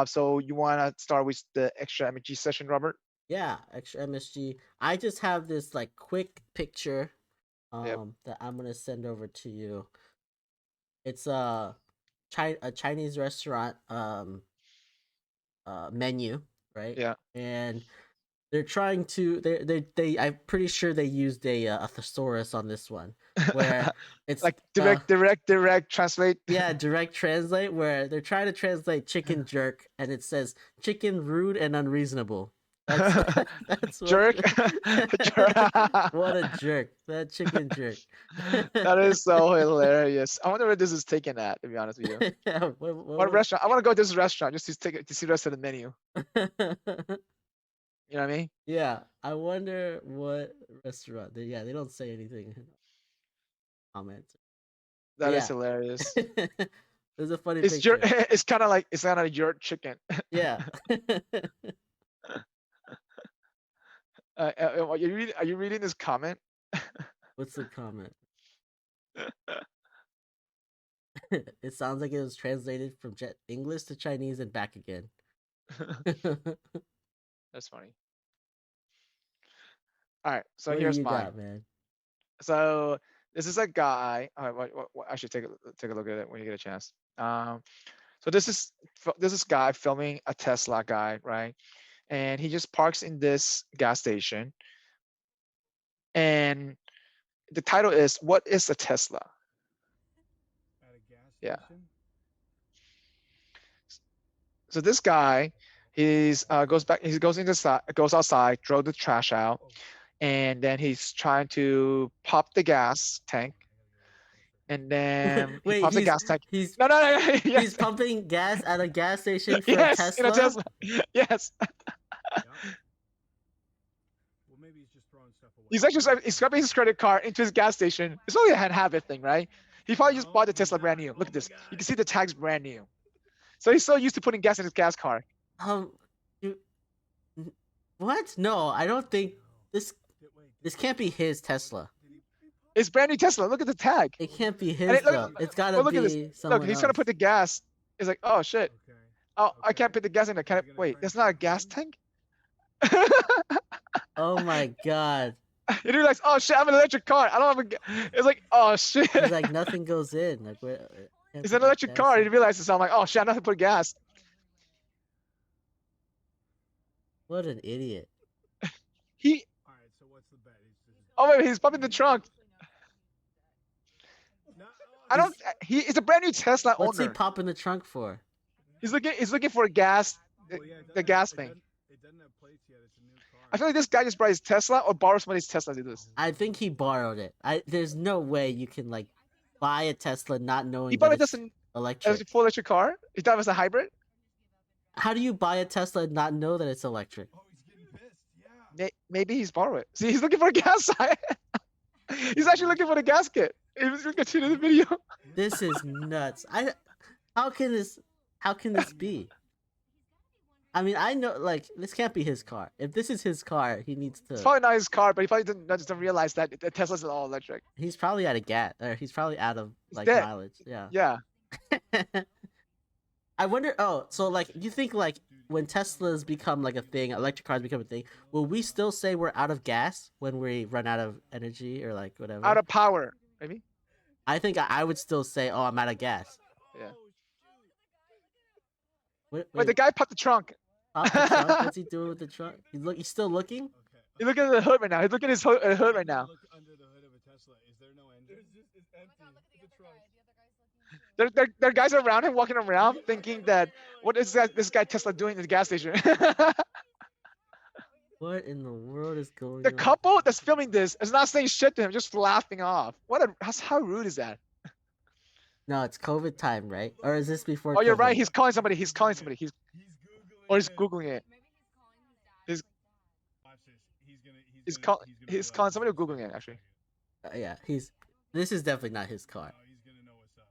So you wanna start with the extra MG session, Robert? Yeah, extra MSG. I just have this like quick picture Yep. that I'm gonna send over to you. It's a Chinese restaurant menu, right? Yeah. And they're trying to they I'm pretty sure they used a thesaurus on this one where it's Like direct translate. yeah, direct translate where they're trying to translate chicken jerk and it says chicken rude and unreasonable. That's Jerk. what a jerk. That chicken jerk. That is so hilarious. I wonder where this is taken at, to be honest with you. Yeah, What restaurant? I want to go to this restaurant just to see the rest of the menu. You know what I mean? Yeah, I wonder what restaurant. They don't say anything in comments. That is Yeah. hilarious. There's a funny It's picture. it's kind of like your chicken. Yeah. Are you reading this comment? What's the comment? It sounds like it was translated from English to Chinese and back again. That's funny. All right, so What here's you mine. got, man? So this is a guy. I should take a look at it when you get a chance. So this is guy filming a Tesla guy, right? And he just parks in this gas station. And the title is, "What is a Tesla?" At a gas Yeah. station? So this guy, he goes outside, throw the trash out, and then he's trying to pop the gas tank. And then he Wait, pops the gas tank. he's No. Yes. he's pumping gas at a gas station for Yes, Tesla. in a Tesla. Yes. Well, maybe he's just throwing stuff away. He's actually scrubbing his credit card into his gas station. It's only a habit thing, right? He probably just bought the Tesla brand new. Look at this. You can see the tags brand new. So he's so used to putting gas in his gas car. What? No, I don't think this can't be his Tesla. It's brand new Tesla. Look at the tag. It can't be And his though. It's gotta look at this. be someone Look, he's else. gonna put the gas He's like, oh shit. Okay. Oh, I can't Okay. put the gas in there. Can Is I? he gonna Wait, try and that's not a stick it gas in? tank. Oh my god. He realized, oh shit, I'm an electric car. I don't have a. It's like, oh shit. He's like, nothing goes in. Like, where? Can't It's put an no electric gas car. He in. realizes, so I'm like, oh shit, I'm not gonna put gas. What an idiot. He. All right. So what's the bet? Oh wait, he's pumping the trunk. No, I don't. He's a brand new Tesla What's he owner. popping the trunk for? He's looking for a gas. well, yeah, it The doesn't gas have, thing. it doesn't have plates yet. It's a new car. I feel like this guy just brought his Tesla or borrowed somebody's Tesla to do this. I think he borrowed it. There's no way you can like buy a Tesla not He knowing bought that a it's Tesla, a electric. full electric car. He thought it was a hybrid. How do you buy a Tesla and not know that it's electric? Oh, he's getting pissed. Yeah. Maybe he's borrowed it. See, he's looking for a gas side. He's actually looking for the gasket. He's gonna continue the video. This is nuts. How can this be? I mean, I know like this can't be his car. If this is his car, he needs It's to. probably not his car, but he probably doesn't realize that the Tesla's all electric. He's probably out of gas, or he's probably out of He's like dead. mileage. Yeah. Yeah. I wonder. Oh, so like, you think like when Teslas become like a thing, electric cars become a thing, will we still say we're out of gas when we run out of energy or like whatever? Out of power, maybe. I think I would still say, "Oh, I'm out of gas." Yeah. Wait, Wait, the guy popped the trunk. pop the trunk? What's he doing with the trunk? He's still looking. Okay. He's looking at the hood right now. He's looking at his hood right now. Look under the hood of a Tesla. Is there no engine? It's empty. It's a trunk. There are guys around him walking around thinking that what is this guy Tesla doing at the gas station? What in the world is going The on? couple that's filming this is not saying shit to him, just laughing off. How rude is that? No, it's COVID time, right? Or is this before? Oh, you're COVID? right. He's calling somebody. He's calling somebody. He's He's googling googling it. He's Watch this. he's gonna calling realize somebody or it's googling it a actually. Yeah, This is definitely not his car. Oh, he's gonna know what's up.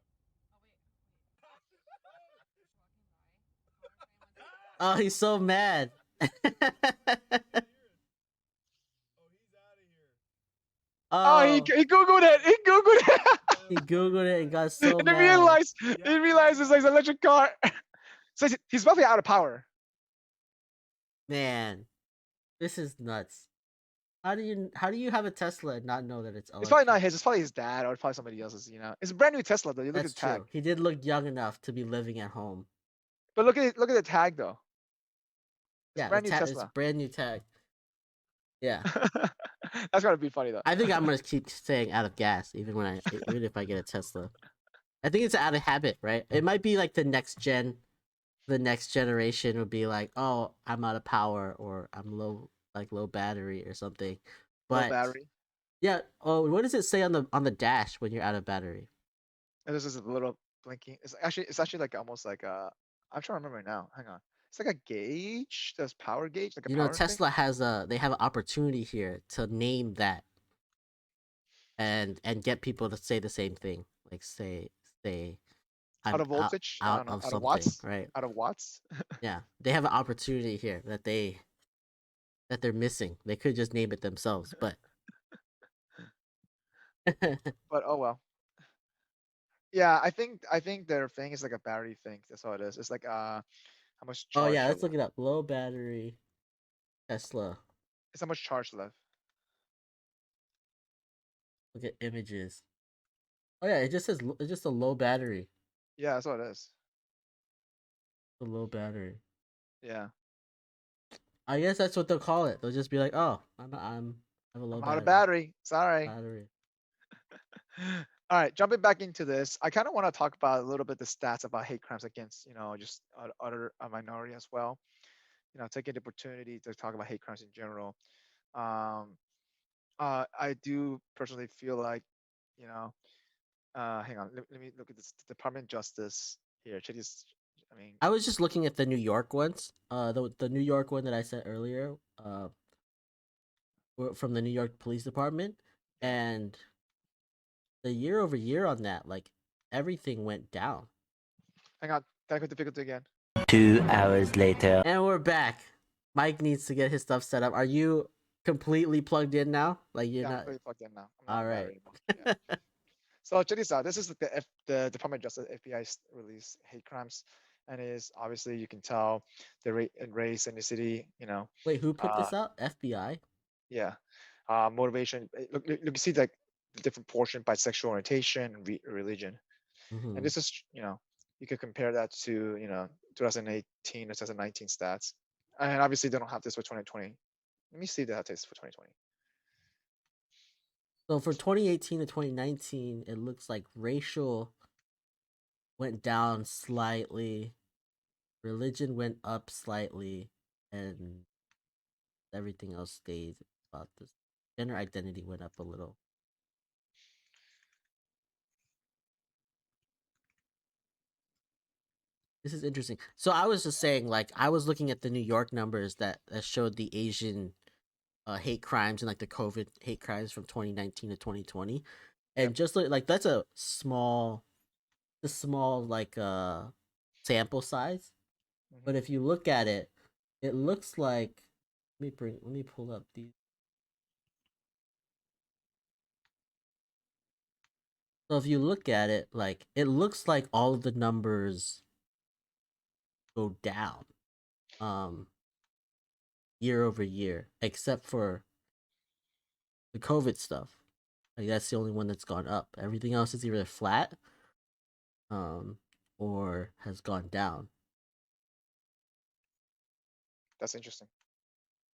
Oh, he's so mad. Oh, he's out of here. Oh, he Oh, googled it. He googled it. he googled it and got so And mad. he realized it's like an electric car. So he's probably out of power. Man, this is nuts. How do you have a Tesla and not know that it's electric? It's probably not his. It's probably his dad or probably somebody else's. It's a brand new Tesla though. You look That's at the tag. true. He did look young enough to be living at home. But look at the tag though. It's Yeah, a brand new it's Tesla. brand new tag. Yeah, That's gotta be funny though. I think I'm gonna keep saying out of gas even if I get a Tesla. I think it's out of habit, right? It might be like the next generation would be like, oh, I'm out of power or I'm low battery or something. No But battery. yeah, oh, what does it say on the dash when you're out of battery? And this is a little blinking. It's actually like almost like a. I'm trying to remember right now. Hang on. It's like a gauge. That's power gauge. Like a You know, power thing. Tesla they have an opportunity here to name that and get people to say the same thing. Like say I'm Out of voltage. I out don't know. of Out of something, watts. right? Out of watts. Yeah, they have an opportunity here that they're missing. They could just name it themselves, but But oh well. Yeah, I think their thing is like a battery thing. That's all it is. It's like how much oh charge. yeah, let's look it up. Low battery Tesla. It's how much charge left. Look at images. Oh yeah, it just says it's just a low battery. Yeah, that's all it is. A low battery. Yeah. I guess that's what they'll call it. They'll just be like, "Oh, I have a low I'm out of battery." battery. Sorry. Battery. All right, jumping back into this, I kind of want to talk about a little bit the stats about hate crimes against, just other minority as well. Taking the opportunity to talk about hate crimes in general. I do personally feel like, hang on, let me look at this Department of Justice here. Check this. I was just looking at the New York ones. The New York one that I said earlier. From the New York Police Department, and the year over year on that, like everything went down. Hang on, technical difficulty again. 2 hours later. And we're back. Mike needs to get his stuff set up. Are you completely plugged in now? Like you're Yeah, I'm not. fully plugged in now. I'm not All on right. battery anymore. Yeah. So check this out. This is the Department of Justice FBI release hate crimes, and is obviously you can tell the race, ethnicity, Wait, who put uh, this out? FBI? yeah, motivation. Look, you see like the different portion by sexual orientation and religion, and Mm-hmm. this is you could compare that to 2018 or 2019 stats, and obviously they don't have this for 2020. Let me see if they have this for 2020. So for 2018 to 2019, it looks like racial went down slightly, religion went up slightly, and everything else stayed about this. Gender identity went up a little. This is interesting. So I was just saying, like, I was looking at the New York numbers that showed the Asian hate crimes and like the COVID hate crimes from 2019 to 2020, Yep. and just like that's a small like sample size. But if you look at it, it looks like let me pull up these. So if you look at it, like it looks like all of the numbers go down, um, year over year, except for the COVID stuff. Like that's the only one that's gone up. Everything else is either flat, um, or has gone down. That's interesting.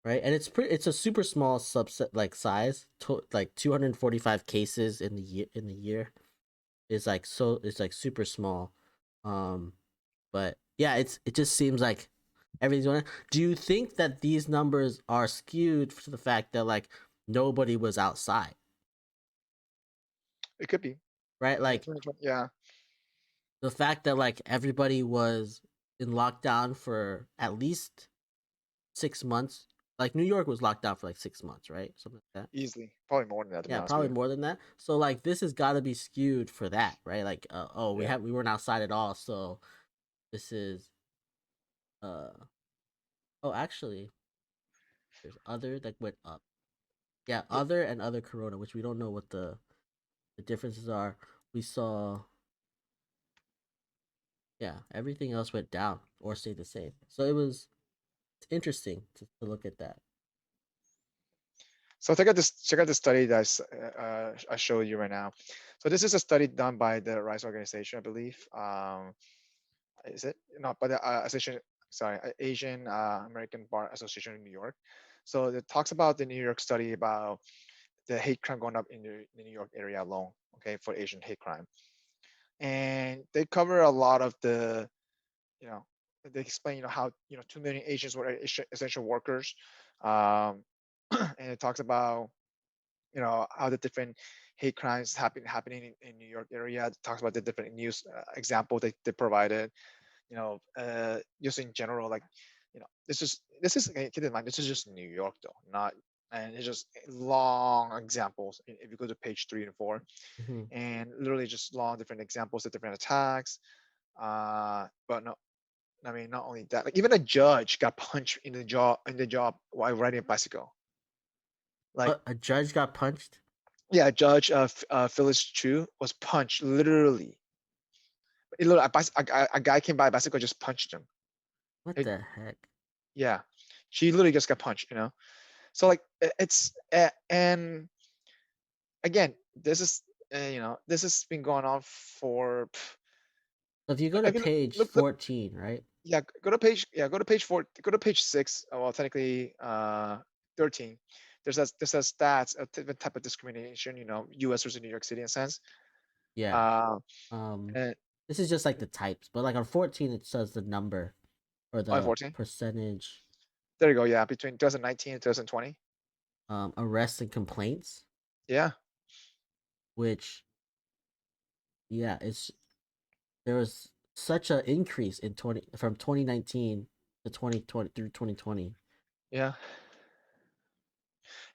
Right, and it's a super small subset like size, like 245 cases in the year is like it's like super small, but yeah, it just seems like everything's going. Do you think that these numbers are skewed to the fact that like nobody was outside, It could be. right? Like 2020, yeah. the fact that like everybody was in lockdown for at least 6 months. Like New York was locked down for like 6 months, right? Something like that. Easily, probably more than that, to be Yeah, honest with probably you. more than that. So like this has got to be skewed for that, right? Like oh, Yeah. we weren't outside at all, so this is uh oh, actually there's other that went up. Yeah, Yeah. other and other corona, which we don't know what the differences are. We saw yeah, everything else went down or stayed the same. So it's interesting to look at that. So check out this study that I showed you right now. So this is a study done by the Rice Organization, I believe. Is it not by the Association? Sorry, Asian American Bar Association in New York. So it talks about the New York study about the hate crime going up in the New York area alone. Okay, for Asian hate crime, and they cover a lot of the, you know, they explain how 2 million Asians were essential workers, um, and it talks about how the different hate crimes happening in New York area. It talks about the different news example they provided. Just in general, like this is keep in mind, this is just New York though, not, and it's just long examples. If you go to page 3 and 4, Mm-hmm. and literally just long different examples of different attacks. But no, I mean, not only that, like even a judge got punched in the jaw while riding a bicycle. Like, A judge got punched. yeah, Judge Phyllis Chu was punched literally. A guy came by a bicycle, just punched him. What It, the heck? yeah, she literally just got punched. So like and again, this has been going on for. So if you go to I mean, page look, 14, right? yeah, go to page 4, go to page 6. Well, technically 13. There's a stats, a different type of discrimination. U.S. versus New York City in a sense. Yeah. Uh, Um, and this is just like the types, but like on 14 it says the number or on the 14. percentage There you go. Yeah, between 2019 and 2020. arrests and complaints, Yeah. which yeah, there was such an increase in 2019 to 2020 through 2020. Yeah.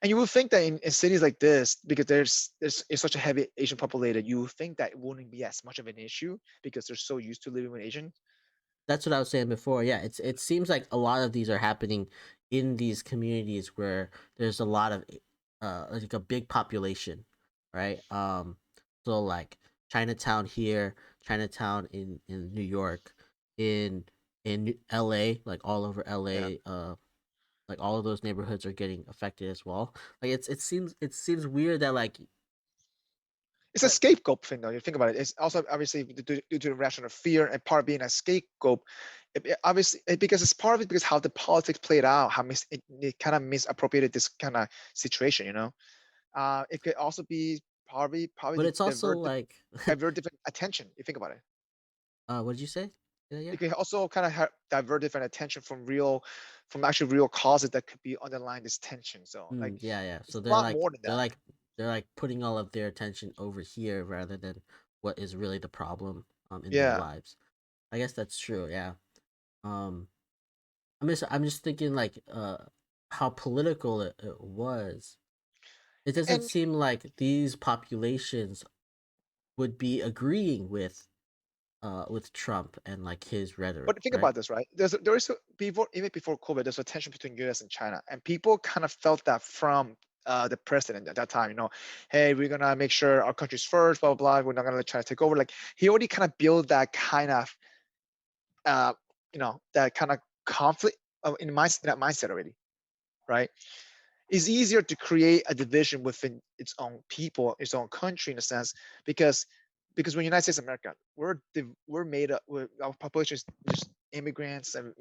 And you would think that in cities like this, because there's it's such a heavy Asian populated, you would think that it wouldn't be as much of an issue because they're so used to living with Asians. That's what I was saying before. Yeah, it seems like a lot of these are happening in these communities where there's a lot of like a big population, right? So like Chinatown here, Chinatown in New York, in LA, like all over Yeah. LA, like all of those neighborhoods are getting affected as well. Like it seems weird that like It's a scapegoat thing, though. You think about it. It's also obviously due to the reaction of fear and part being a scapegoat. Obviously, because it's part of it because how the politics played out, how it kind of misappropriated this kind of situation. It could also be probably but to it's also like divert different attention. You think about it. what did you say? Yeah. It can also kind of divert different attention from actually real causes that could be underlying this tension. So like, Yeah. it's So a lot more than that. they're like putting all of their attention over here rather than what is really the problem in their Yeah. lives. I guess that's true. Yeah. Um, I'm just thinking like how political it was. It doesn't And seem like these populations would be agreeing with Trump and like his rhetoric, but think right? about this, right? There is before, even before COVID, there's a tension between U.S. and China, and people kind of felt that from the president at that time. Hey, we're gonna make sure our country's first, blah blah blah. We're not gonna let China take over. Like, he already kind of built that kind of uh, that kind of conflict that mindset already, right? It's easier to create a division within its own people, its own country in a sense, because when United States of America, we're made up, our population is just immigrants and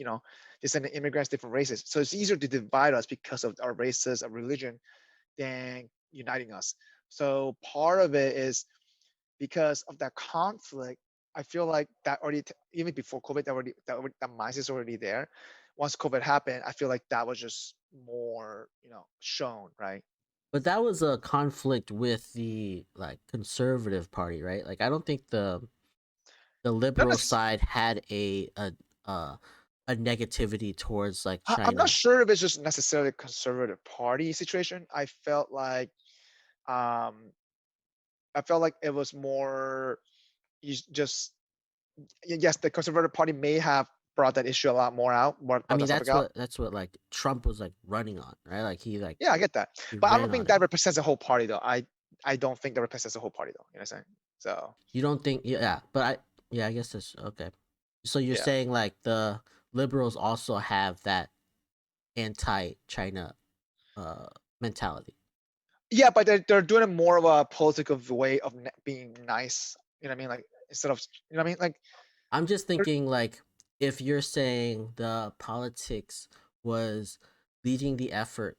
descendant immigrants, different races. So it's easier to divide us because of our races, our religion, than uniting us. So part of it is because of that conflict. I feel like that already, even before COVID, that mindset is already there. Once COVID happened, I feel like that was just more, shown, right? But that was a conflict with the like conservative party, right? Like I don't think the Not liberal necessarily. side had uh, a negativity towards like I'm not China. sure if it's just necessarily a conservative party situation. Um, I felt like it was more, just, yes, the conservative party may have brought that issue a lot more out, I brought mean, that topic out. that's what like Trump was like running on, right? Like Yeah, I get that, he but I ran don't on think it. that represents the whole party, though. I don't think that represents the whole party, though. You know what I'm saying? So You don't think? Yeah, but I guess that's okay. So you're yeah, saying like the liberals also have that anti-China uh mentality. yeah, but they're doing it more of a political way of being nice. You know what I mean? Like, instead of, you know what I mean? Like, I'm just thinking like if you're saying the politics was leading the effort,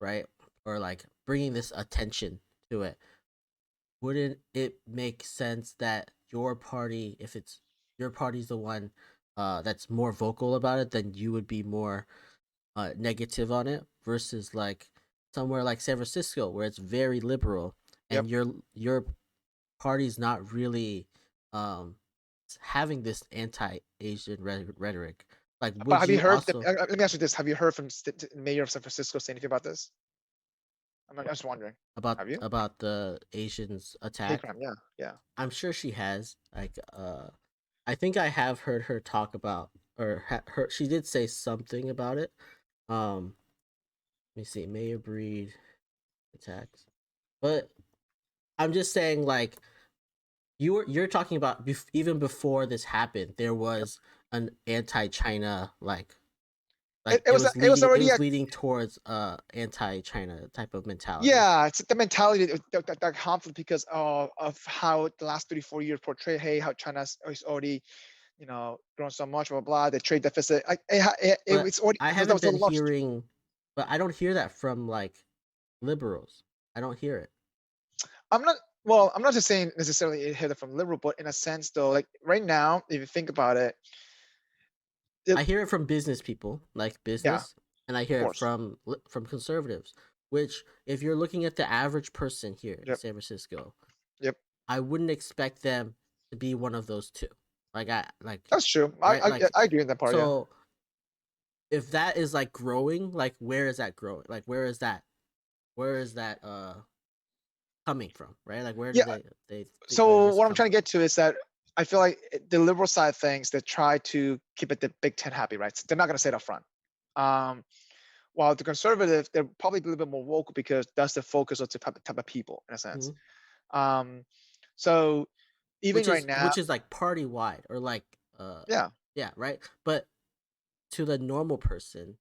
right? Or like bringing this attention to it, wouldn't it make sense that your party, if it's your party's the one that's more vocal about it, then you would be more negative on it versus like somewhere like San Francisco where it's very liberal yep. and your party's not really um having this anti-Asian rhetoric. Like, But would have you you heard? also? Let me ask you this: have you heard from the mayor of San Francisco say anything about this? I'm just wondering. Have you? About the Asians Hate attack? crime. Yeah, yeah. I'm sure she has. Like, I think I have heard her talk about, or her. She did say something about it. Let me see, Mayor Breed attacks, but I'm just saying, like, you're talking about even before this happened, there Yep. was an anti-China It was it already was a, leading towards anti-China type of mentality. yeah. It's the mentality, that conflict, because of how the last 34 years portray. Hey, how China is already, grown so much, blah blah. The trade deficit. But It's already, I that haven't was a been lot. hearing, but I don't hear that from like liberals. I don't hear it. I'm not. Well, I'm not just saying necessarily it hit it from liberal, but in a sense, though, like right now, if you think about it, I hear it from business people, like yeah, business, and I of hear it course. from conservatives. Which, if you're looking at the average person here in Yep, San Francisco, yep. I wouldn't expect them to be one of those two. Like I like That's true. right like I agree in that part. Yeah. so if that is like growing, like where is that growing? Like where is that coming from? Right? Like where do Yeah. they think where does So this what I'm come trying to from? get to is that I feel like the liberal side of things, they try to keep it the Big Ten happy, right? They're not going to say it up front. Um, while the conservative, they're probably a little bit more vocal because that's the focus of the type of people, in a sense. Mhm. Um, So even right now, which is like party wide or like yeah. yeah, right. But to the normal person,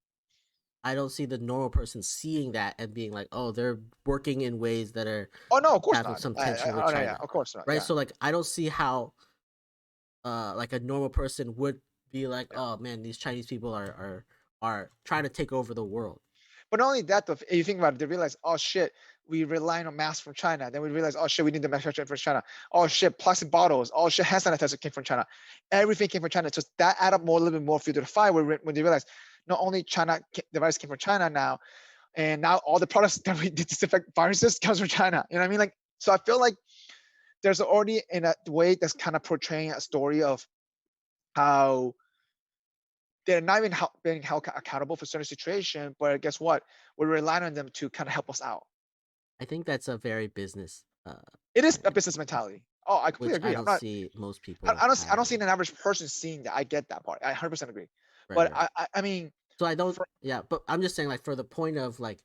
I don't see the normal person seeing that and being like, oh, they're working in ways that are Oh no, of course having not. some tension with Oh, yeah, China, of course not. right? Yeah, So like, I don't see how like a normal person would be like, yeah. oh man, these Chinese people are trying to take over the world. But not only that, though, if you think about it, they realize, oh shit, we rely on masks from China. Then we realize, oh shit, we need the manufacturing from China. Oh shit, plastic bottles. Oh shit, hand sanitizer came from China. Everything came from China. So that add up more, a little bit more fuel to the fire when they realize not only China, the virus came from China now, and now all the products that we disinfect viruses comes from China. You know what I mean? Like, so I feel like there's already in a way that's kind of portraying a story of how they're not even being held accountable for certain situation, but guess what? We're relying on them to kind of help us out. I think that's a very business It is a minded, business mentality. Oh, I completely which I agree. I'm don't not. see most people I don't see having. an average person seeing that. I get that part. I 100% agree. Right, But right. I mean, So I don't. for, Yeah, but I'm just saying, like, for the point of like,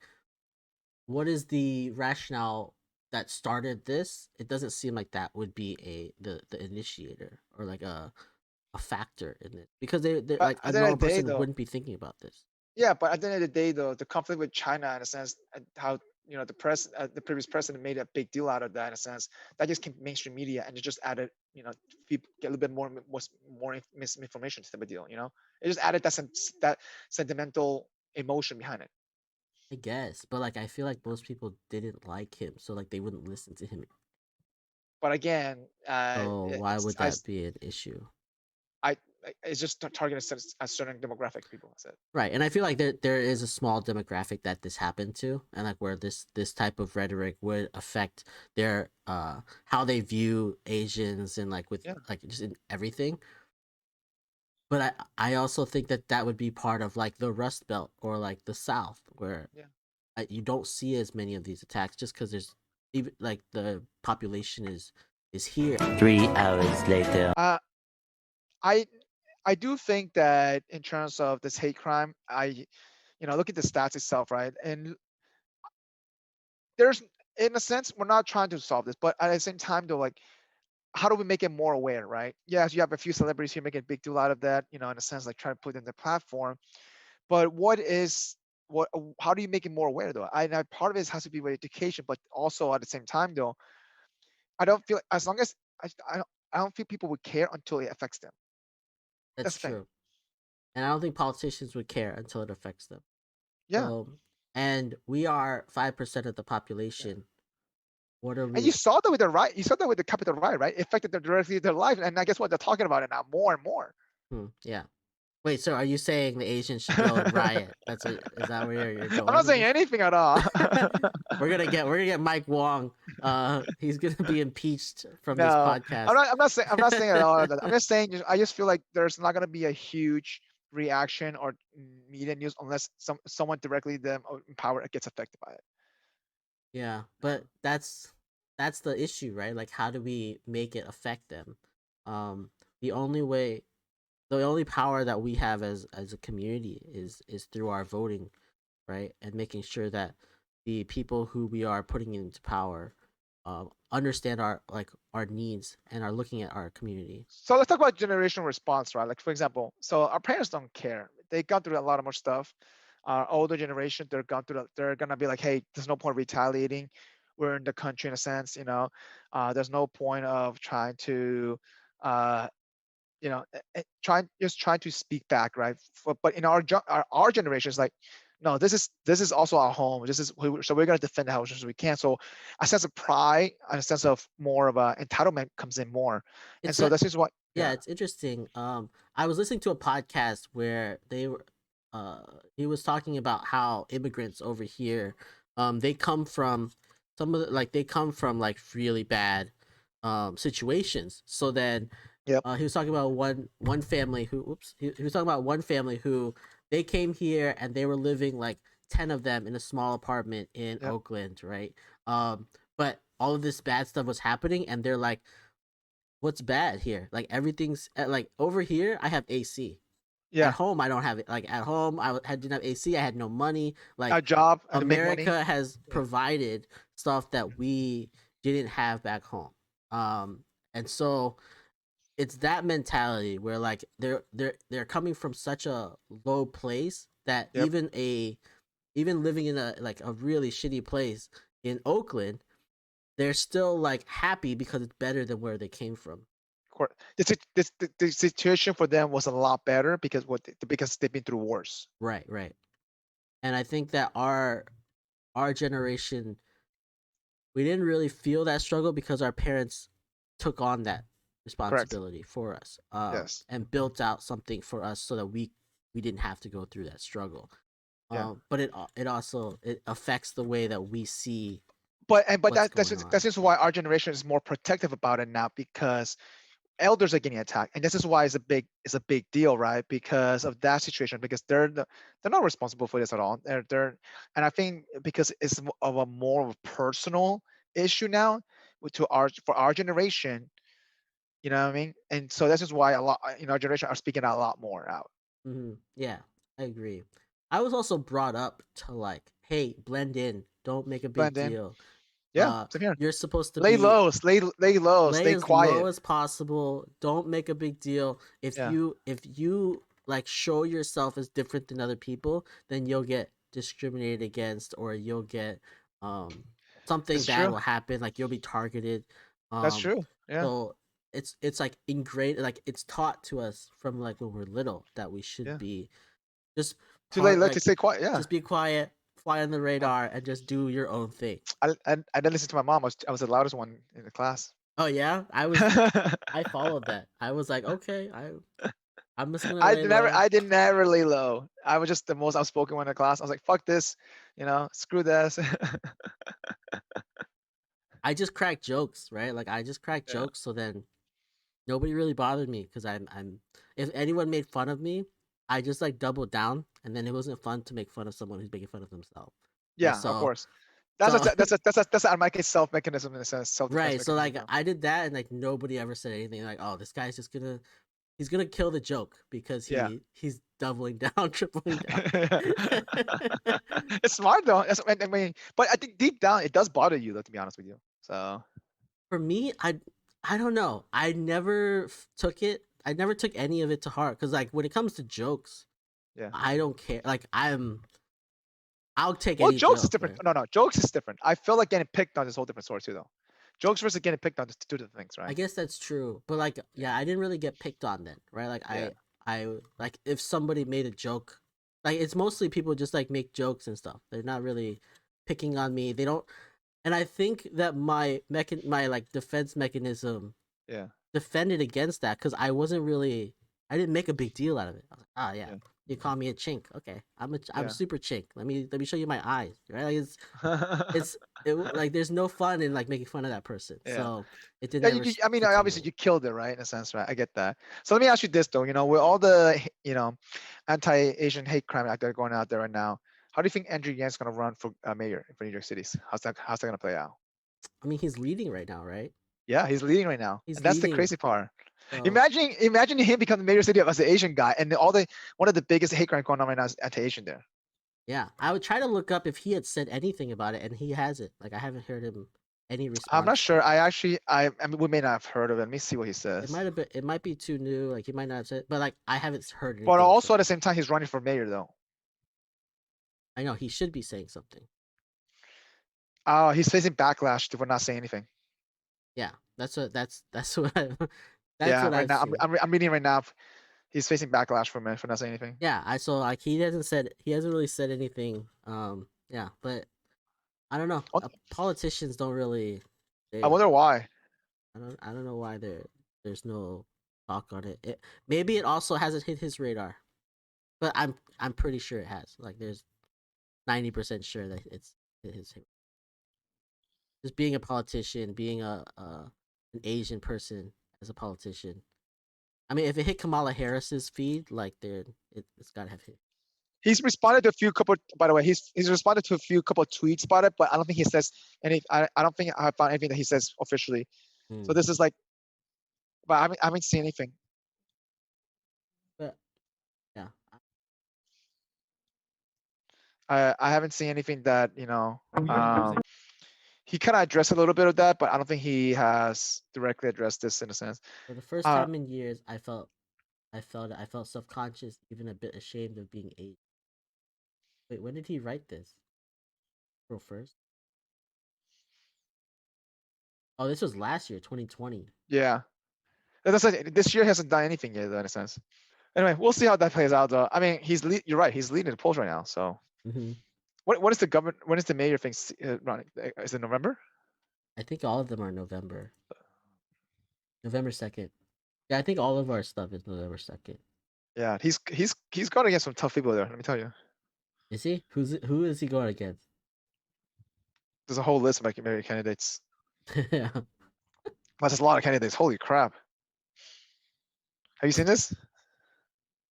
what is the rationale that started this? It doesn't seem like that would be the initiator or like a factor in it, because they but like a at the end normal of the day, person though, wouldn't be thinking about this. yeah. But at the end of the day, though, the conflict with China, in a sense, how the previous president made a big deal out of that, in a sense, that just came mainstream media and it just added, people get a little bit more misinformation type of deal. It just added that sentimental emotion behind it. I guess, but like I feel like most people didn't like him, so like they wouldn't listen to him. But again, So why would that be an issue? I it's just targeting a certain demographic of people. That's it. Right, and I feel like there is a small demographic that this happened to, and like where this type of rhetoric would affect their how they view Asians and like with Yeah. like just in everything. But I also think that that would be part of like the Rust Belt or like the South, where Yeah. you don't see as many of these attacks just because there's even like the population is here. 3 hours later. I I do think that in terms of this hate crime, look at the stats itself, right? And there's, in a sense, we're not trying to solve this, but at the same time, though, like, how do we make it more aware, right? Yes, you have a few celebrities here making a big deal out of that, in a sense, like trying to put it in the platform. But how do you make it more aware, though? Part of it has to be with education, but also at the same time, though, I don't feel, as long as I don't feel people would care until it affects them. That's That's the thing. true, and I don't think politicians would care until it affects them. Yeah. So, and we are 5% of the Yeah. population. What are And you we? saw that with the riot. You saw that with the Capitol riot, right? It affected them directly their life. And I guess what they're talking about it now more and more. Yeah. Wait. So, are you saying the Asians should go and riot? Is that where you're I'm going not with saying this? anything at all. we're gonna get Mike Wong. He's gonna be impeached from this No, podcast. I'm not saying at all that. I'm just saying, I just feel like there's not going to be a huge reaction or media news unless someone directly them in power gets affected by it. Yeah, but that's the issue, right? Like, how do we make it affect them? Um, the only way, the only power that we have as a community is through our voting, right? And making sure that the people who we are putting into power understand our needs and are looking at our community. So let's talk about generational response, right? Like, for example, so our parents don't care. They gone through a lot of more stuff. Our older generation, they're gonna be like, hey, there's no point retaliating. We're in the country in a sense, there's no point of trying to, uh, trying to speak back, right? But in our generation, it's like, no, this is also our home. So we're gonna defend the house as we can. So a sense of pride and a sense of more of a entitlement comes in more. And It's so a this is what, Yeah, yeah, it's interesting. I was listening to a podcast where he was talking about how immigrants over here, they come from they come from like really bad, situations. So then, yep, he was talking about one family who, he was talking about one family who they came here and they were living like 10 of them in a small apartment in yep, Oakland, right? But all of this bad stuff was happening, and they're like, what's bad here? Like everything's like over here. I have AC. At yeah, home, I don't have it. Like at home, didn't have AC. I had no money. a Like job and to make money. America has Yeah, provided stuff that we didn't have back home. And so it's that mentality where like they're coming from such a low place that Yep. even living in a like a really shitty place in Oakland, they're still like happy because it's better than where they came from. The situation for them was a lot better because they've been through wars. Right. And I think that our generation, we didn't really feel that struggle because our parents took on that responsibility for us, Yes. and built out something for us so that we didn't have to go through that struggle. Yeah. But it also it affects the way that we see But what's that's going on. that's just why our generation is more protective about it now, because elders are getting attacked, and this is why it's a big deal, right? Because of that situation, because they're not responsible for this at all. And I think because it's of a more of a personal issue now for our generation, you know what I mean? And so this is why a lot in our generation are speaking out a lot more out. Yeah, I agree. I was also brought up to like, hey, blend in, don't make a big Blend in. deal. Yeah, same here. You're supposed to Lay be low, lay stay as low quiet. as possible. Don't make a big deal. Yeah, If you like show yourself as different than other people, then you'll get discriminated against, or you'll get something it's bad true. will happen. Like you'll be targeted. That's Um, true. Yeah, so it's like ingrained. Like it's taught to us from like when we're little that we should yeah. be just Too late, look, to like stay quiet. Yeah. just be quiet, fly on the I, radar, and just do your own thing. I didn't listen to my mom. I was the loudest one in the class. Oh yeah, I followed that. I was like, okay, I'm just gonna lay low. I didn't never lay low. I was just the most outspoken one in the class. I was like, fuck this, screw this. I just crack jokes, right? Like I just crack Yeah. jokes, so then nobody really bothered me because if anyone made fun of me, I just like doubled down, and then it wasn't fun to make fun of someone who's making fun of themselves. Right? Yeah, of So course. That's so that's a automatic self mechanism in a sense, self defense right, so mechanism. like I did that, and like nobody ever said anything. Like, oh, this guy's just gonna he's gonna kill the joke because Yeah. he's doubling down, tripling down. It's smart though. I mean, but I think deep down it does bother you, though, to be honest with you. So For me, I don't know. I never took it. I never took any of it to heart because like when it comes to jokes, yeah. I don't care. Like I'll take Well, any jokes is joke. different. Right? No, jokes is different. I feel like getting picked on is a whole different story too, though. Jokes versus getting picked on is two different things, I right? guess that's true, but like yeah, I didn't really get picked on then, right? Like Yeah. I like if somebody made a joke, like it's mostly people just like make jokes and stuff. They're not really picking on me. They don't, and I think that my like defense mechanism Yeah. defended against that because I didn't make a big deal out of it. I was like, oh yeah, Yeah. you call me a chink. Okay, I'm Yeah. super chink. Let me show you my eyes. Right? Like like there's no fun in like making fun of that person. Yeah. So it didn't Yeah, ever I mean, stick to obviously me. you killed it, right? In a sense, right? I get that. So let me ask you this, though. With all the, anti-Asian hate crime that are going out there right now, how do you think Andrew Yang's gonna run for mayor for New York City? How's that gonna play out? I mean, he's leading right now, right? Yeah, he's leading right now, He's and that's the leading. crazy part. So Imagine him becoming the mayor of the city as an Asian guy, and one of the biggest hate crime going on right now is anti-Asian there. yeah, I would try to look up if he had said anything about it, and he hasn't. Like I haven't heard him any response. I'm not sure. I mean, we may not have heard of it. Let me see what he It says. might have been. It might be too new. Like he might not have said. But like I haven't heard anything. But also at the same time, he's running for mayor, though. I know he should be saying something. He's facing backlash for not saying anything. Yeah, that's what Right now, I've seen. I'm reading right now. He's facing backlash for not saying anything. Yeah, I saw like he hasn't really said anything. Yeah, but I don't know. Politicians don't really. I wonder why. I don't know why there's no talk on it. Maybe it also hasn't hit his radar, but I'm pretty sure it has. Like there's 90% sure that it's hit his. Just being a politician, being an Asian person as a politician. I mean, if it hit Kamala Harris's feed, like it's gotta have hit. He's responded to a few couple. By the way, he's responded to a few couple of tweets about it, but I don't think he says any. I don't think I found anything that he says officially. So this is like, but I haven't seen anything. But yeah, I haven't seen anything that he kind of addressed a little bit of that, but I don't think he has directly addressed this in a sense. For the first time in years, I felt self-conscious, even a bit ashamed of being Asian. Wait, when did he write this? April 1st? Oh, this was last year, 2020. Yeah. That's like, this year hasn't done anything yet, though, in a sense. Anyway, we'll see how that plays out, though. I mean, you're right. He's leading the polls right now. So, Mm-hmm. when is the government? When is the mayor thing running? Is it November? I think all of them are November 2nd. Yeah, I think all of our stuff is November 2nd. Yeah, he's gone against some tough people there. Let me tell you. Is he? Who is he going against? There's a whole list of mayor candidates. Yeah. That's a lot of candidates. Holy crap! Have you seen this?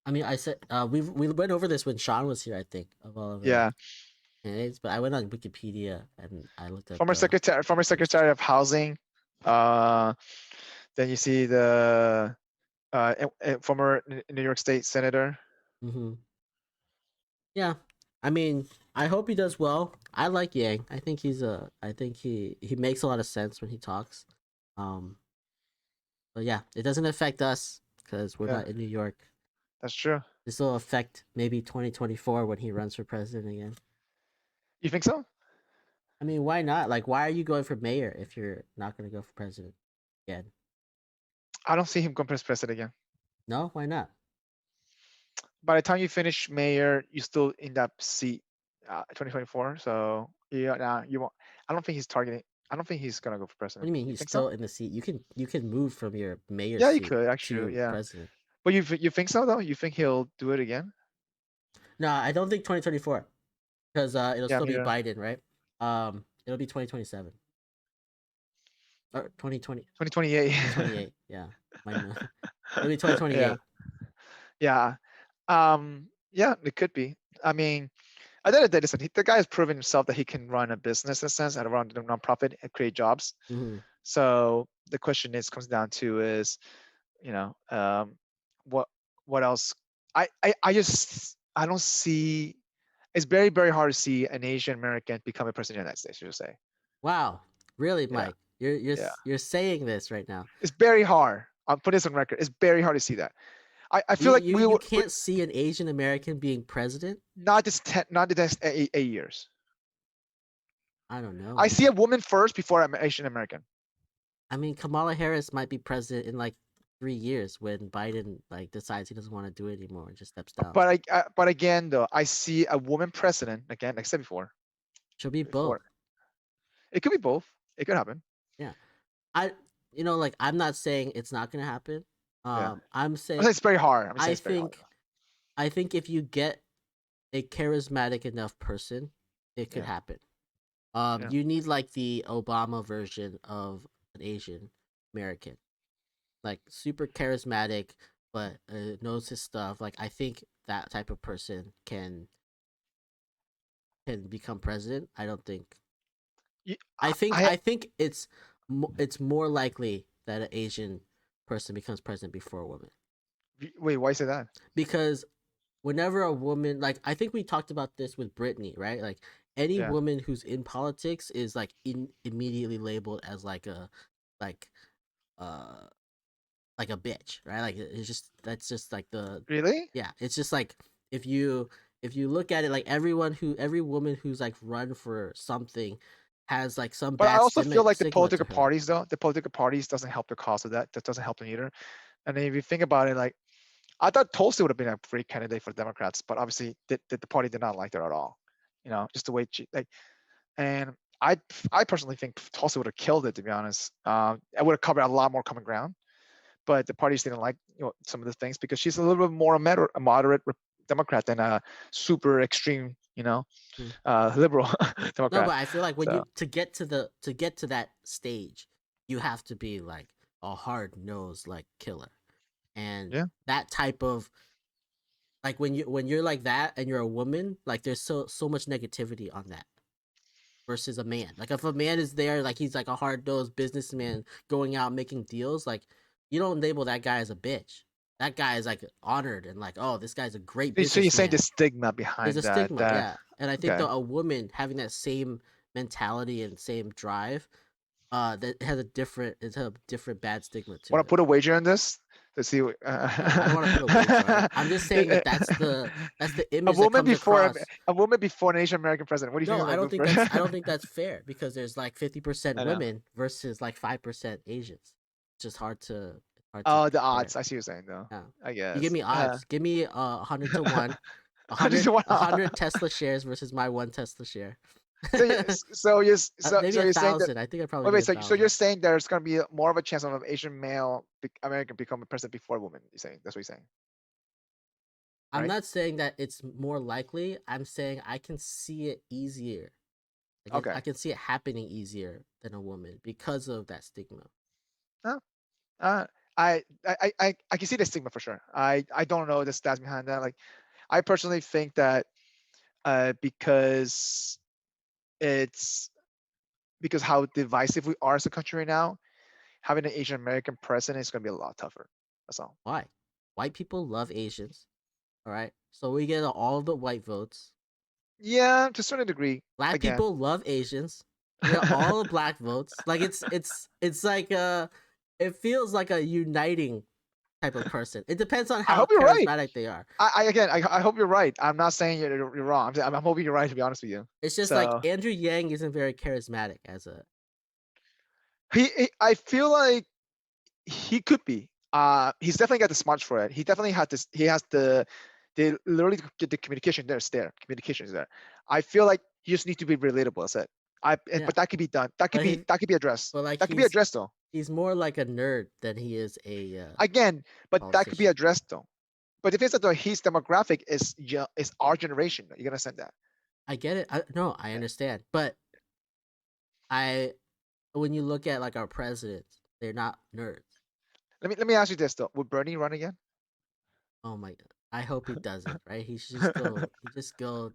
I mean, I said we went over this when Sean was here. I think of all of the Yeah. candidates, but I went on Wikipedia and I looked at Former Secretary of Housing. Then you see the former New York State Senator. Mm-hmm. Yeah, I mean, I hope he does well. I like Yang. I think he makes a lot of sense when he talks. But yeah, it doesn't affect us because we're not in New York. That's true. This will affect maybe 2024 when he runs for president again. You think so? I mean, why not? Like, why are you going for mayor if you're not going to go for president again? I don't see him going for president again. No, why not? By the time you finish mayor, you still in that seat, 2024. So yeah, you won't. I don't think he's targeting. I don't think he's gonna go for president. What do you mean? He's still in the seat. You can move from your mayor Yeah, seat you could actually. to Yeah. president. But you think so though? You think he'll do it again? No, I don't think 2024 because it'll still be neither. Biden, right? It'll be 2027 or 2020. 2028. 2028. Yeah, it'll be 2028. Yeah. Yeah, it could be. I mean, at the end of the day, listen, the guy has proven himself that he can run a business in a sense and run a nonprofit and create jobs. Mm-hmm. So the question comes down to is, what else? I don't see. It's very, very hard to see an Asian American become a president of the United States. You say. Wow, really, Yeah. Mike? You're saying this right now. It's very hard. I'll put this on record. It's very hard to see that. I feel like you can't see an Asian American being president. Not the next 8 years. I don't know. I see a woman first before I'm Asian American. I mean, Kamala Harris might be president in like 3 years when Biden decides he doesn't want to do it anymore and just steps down. But again, though, I see a woman president again. Like I said before, she'll be both. It could be both. It could happen. Yeah, I'm not saying it's not gonna happen. I'm saying it's very hard. I think if you get a charismatic enough person, it could happen. You need like the Obama version of an Asian American, like super charismatic, but knows his stuff. Like I think that type of person can become president. I don't think. I think it's more likely that an Asian person becomes president before a woman. Wait, why say that? Because whenever a woman, like I think we talked about this with Brittany, right? Like any woman who's in politics is like immediately labeled as like a bitch, right? Like that's just like the really. Yeah, it's just like if you look at it, like every woman who's like run for something has like some. But I also feel like the political parties doesn't help the cause of that. That doesn't help them either. And then if you think about it, like I thought Tulsi would have been a great candidate for the Democrats, but obviously the party did not like her at all. Just the way she and I personally think Tulsi would have killed it, to be honest. I would have covered a lot more common ground, but the parties didn't like some of the things because she's a little bit more a moderate Democrat than a super extreme, liberal Democrat. No, but I feel like when to get to that stage, you have to be like a hard-nosed like killer, and that type of like when you're like that and you're a woman, like there's so much negativity on that versus a man. Like if a man is there, like he's like a hard-nosed businessman going out making deals, like you don't label that guy as a bitch. That guy is like honored and like, oh, this guy's a great businessman. So you're saying the stigma behind that. There's a stigma, yeah. And I think a woman having that same mentality and same drive, that has a different bad stigma to Want to it. put a wager on this to see? No, I don't want to put a wager on it. I'm just saying that that's the a image that woman comes before across. a woman before an Asian American president. What do you think No, is like good for? I don't think that's fair because there's like 50% I know. women versus like 5% Asians. It's just hard to Oh, the compare. odds. I see what you're saying though. Yeah. I guess. You give me odds. Give me 100 to 1. 100 to 1. 100 Tesla shares versus my 1 Tesla share. So you're Maybe you're saying that. 1,000. I think I probably Wait, wait. get So 1,000. you're saying there's gonna be more of a chance of an Asian male American becoming president before a woman. You're saying that's what you're saying. I'm Right? not saying that it's more likely. I'm saying I can see it easier. Okay. I can see it happening easier than a woman because of that stigma. Uh, I can see the stigma for sure. I don't know the stats behind that. Like, I personally think that because it's because how divisive we are as a country right now, having an Asian American president is gonna be a lot tougher. That's all. Why? White people love Asians. All right. So we get all the white votes. Yeah, to a certain degree. Black Again. people love Asians. We got all the black votes. Like it's like it feels like a uniting type of person. It depends on I how hope you're right. charismatic they are. I hope you're right. I'm not saying you're wrong. I'm hoping you're right, to be honest with you. It's just like Andrew Yang isn't very charismatic as a. I feel like he could be. He's definitely got the smarts for it. He definitely had this. He has they literally get the communication there. It's there. Communication is there. I feel like he just needs to be relatable. That's it. But that could be done. That could be addressed. But like that could be addressed though. He's more like a nerd than he is a. Again, but politician. that could be addressed though. But if it's that his demographic is our generation, you're gonna send that. I get it. I understand, but when you look at like our presidents, they're not nerds. Let me ask you this though: would Bernie run again? Oh my god! I hope he doesn't. Right? He should just go.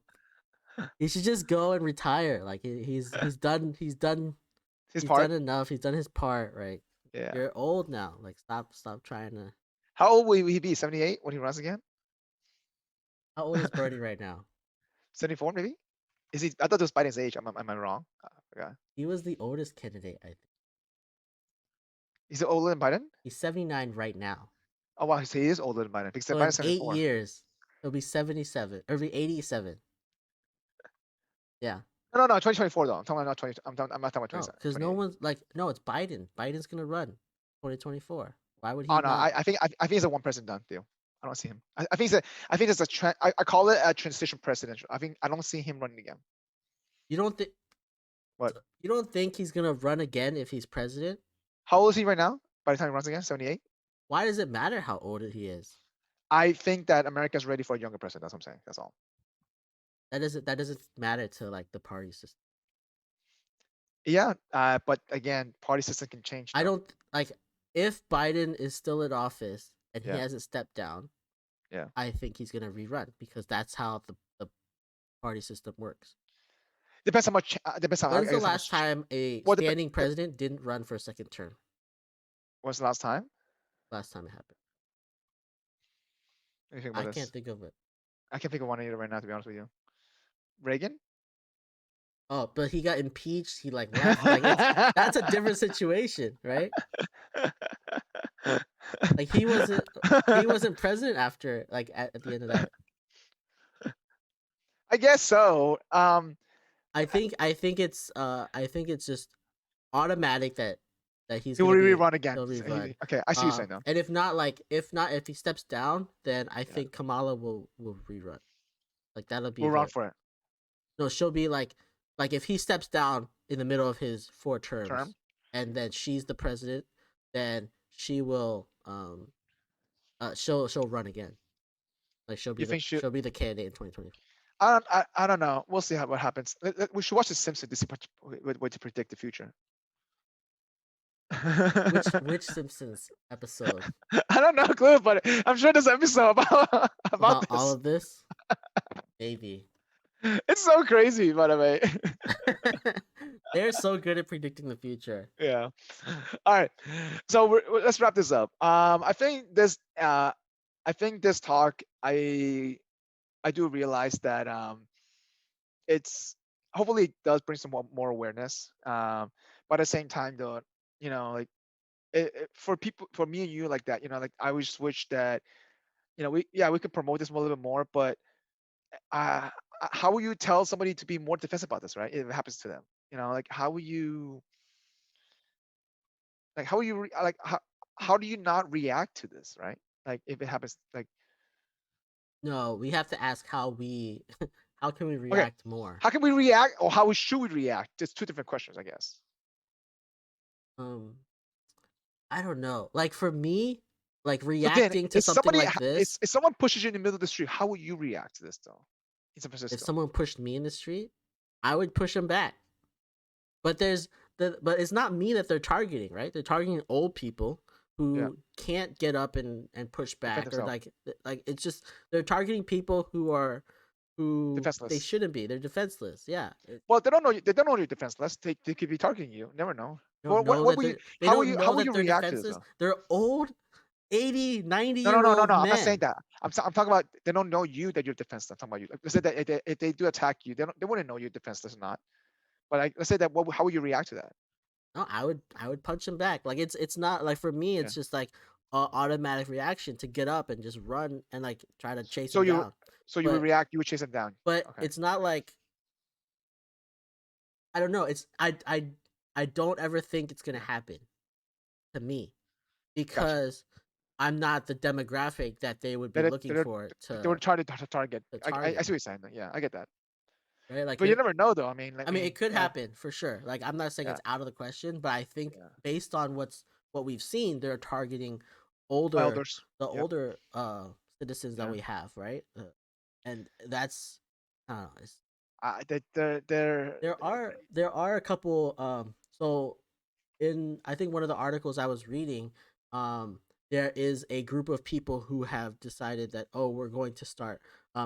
He should just go and retire. Like he's done. He's done enough. He's done his part. Right? Yeah. You're old now. Like stop trying to. How old will he be? 78 when he runs again? How old is Bernie right now? 74 maybe? Is he? I thought it was Biden's age. Am I wrong? Okay. He was the oldest candidate, I think. He's older than Biden? He's 79 right now. Oh wow, so he is older than Biden. Because So Biden's in 74. 8 years, he'll be 77 or be 87. Yeah. No, 2024 though. I'm talking about 20. I'm not talking about 27. Because no one's like, no, it's Biden. Biden's gonna run 2024. Why would he? Oh no, I think it's a one president done deal. I don't see him. I think it's a trend. I call it a transition presidential. I don't see him running again. You don't think? What? You don't think he's gonna run again if he's president? How old is he right now? By the time he runs again, 78. Why does it matter how old he is? I think that America's ready for a younger president. That's what I'm saying. That's all. That doesn't matter to like the party system. Yeah, but again, party system can change. I don't like if Biden is still in office and he hasn't stepped down. Yeah, I think he's gonna rerun because that's how the party system works. Depends how much. Depends how. When's the last time a standing president didn't run for a second term? When's the last time? Last time it happened. What do you think about I this? can't think of it. I can't think of one either right now, to be honest with you. Reagan? Oh, but he got impeached. He like left. Like that's a different situation, right? Like he wasn't president after like at the end of that. I guess so. I think it's just automatic that he's he will rerun again. Rerun. Okay, I see what you're saying though. And if he steps down, then I think Kamala will rerun. Like that'll be. We'll run for it. No, she'll be like if he steps down in the middle of his 4 terms, and then she's the president, then she will she'll run again. Like she'll be the candidate in 2020. I don't know. We'll see what happens. We should watch The Simpsons to see what to predict the future. Which Simpsons episode? I don't know, clue, but I'm sure there's an episode about this. All of this. Maybe. It's so crazy, by the way. They're so good at predicting the future. Yeah. All right. So let's wrap this up. I think this talk, I do realize that it's hopefully it does bring some more awareness. But at the same time, though, like for people, for me and you, like that, like I wish wish that we could promote this a little bit more, but uh, how will you tell somebody to be more defensive about this, right? If it happens to them, like how will you, like how will you, like how do you not react to this, right? Like if it happens, like No, we have to ask how we how can we okay, react more? how can we react, or how should we react? Just two different questions, I guess. Um, I don't know. Like for me, like So then, reacting to if something somebody, like this, if someone pushes you in the middle of the street, how would you react to this, though, in San if Francisco? someone pushed me in the street, I would push them back. But but it's not me that they're targeting, right? They're targeting old people Yeah, who can't get up and push defend back, or themselves, like it's just they're targeting people who they defenseless. shouldn't be. They're defenseless. Yeah. Well, they don't know you. They don't know you're defenseless. They could be targeting you. Never know. Don't Well, know what that will you? they don't How know will that you they're react to this, defenseless. though? They're old 80, 90 No, no, year no, no, old no. I'm not saying men. that. I'm talking about they don't know you that you're defenseless. I'm talking about you. Like, let's say that if they do attack you, they wouldn't know you're defenseless or not. But like, let's say that. How would you react to that? No, I would punch him back. Like it's not like, for me Yeah. it's just like a automatic reaction to get up and just run and like try to chase So him you down. so you would But react. You would chase them down. Okay. it's not like, I don't know. It's I don't ever think it's gonna Yeah. happen to me Gotcha. because I'm not the demographic that they would be looking for They were trying to target. to I target. see what you're saying. Yeah, I get that. Right? Like But you never know, though. I mean, I mean, it could happen for sure. Like I'm not saying yeah, it's out of the question, but I think yeah. based on what we've seen, they're targeting older Elders. the Yep. older citizens that Yeah. we have, right? And that's I don't know. They're There are a couple so in, I think, one of the articles I was reading, there is a group of people who have decided that, oh, we're going to start,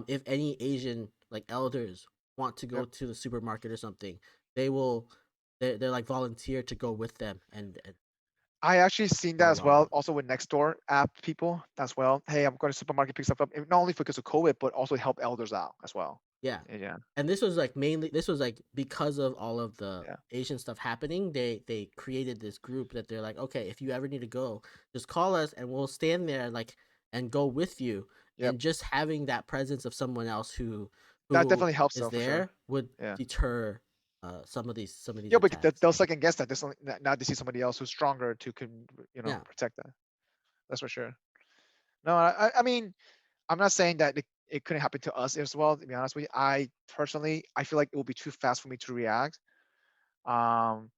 if any Asian like elders want to go yep. to the supermarket or something, they will they're like volunteer to go with them and I actually seen that go as along. well. Also with Nextdoor app people as well. Hey, I'm going to supermarket pick stuff up. Not only because of COVID, but also help elders out as well. Yeah. Yeah. And this was like because of all of the Yeah. Asian stuff happening, they created this group that they're like, okay, if you ever need to go, just call us and we'll stand there like and go with you. Yep. And just having that presence of someone else That who definitely helps, is though, for there sure. would Yeah. deter some of these Yeah, but attacks. they'll second guess that. Now they see somebody else who's stronger to Yeah. protect that. That's for sure. No, I mean, I'm not saying that it couldn't happen to us as well. To be honest with you, I personally, I feel like it will be too fast for me to react. Um,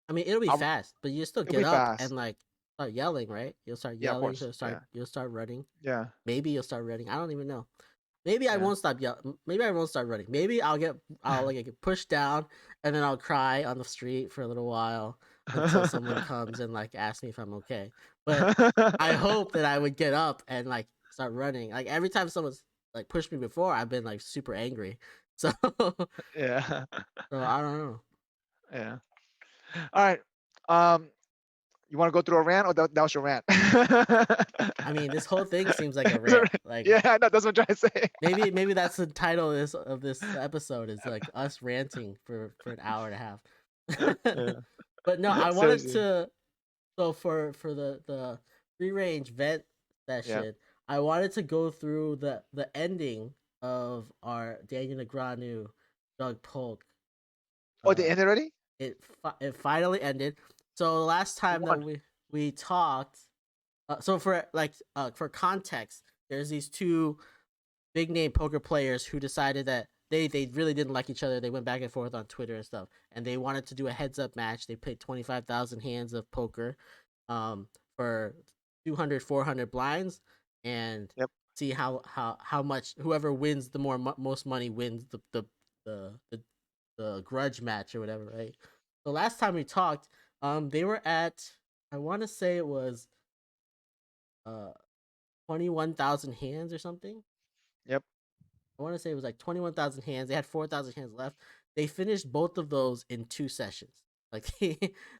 I mean, it'll be I w- fast, but you still it'll get be up and fast. like start yelling, right? You'll start Yeah, of yelling, course. Yeah, you'll start running. yeah, Maybe you'll start running. I don't even know. Maybe I yeah. won't stop yelling. Maybe I won't start running. Maybe I'll like get pushed down and then I'll cry on the street for a little while until someone comes and like asks me if I'm okay. But I hope that I would get up and like start running. Like every time someone's like pushed me before, I've been like super angry. So Yeah, I don't know. yeah. All right. You want to go through a rant, or that was your rant? I mean, this whole thing seems like a rant. Like Yeah, I know, that's what I'm trying to say. maybe that's the title of this episode, is like us ranting for an hour and a half. Yeah. But no, I wanted Seriously. to, so for the free range vent Yeah. session, I wanted to go through the ending of our Daniel Negreanu, Doug Polk. Oh, they ended already? It finally ended. So the last Who time that won? we talked, so for context, there's these two big name poker players who decided that they really didn't like each other. They went back and forth on Twitter and stuff, and they wanted to do a heads up match. They played 25,000 hands of poker, for 200, 400 blinds, and Yep. see how much whoever wins the most money wins the grudge match or whatever, right? So last time we talked, they were at, I want to say it was 21,000 hands or something. Yep. I want to say it was like 21,000 hands. They had 4,000 hands left. They finished both of those in 2 sessions. Like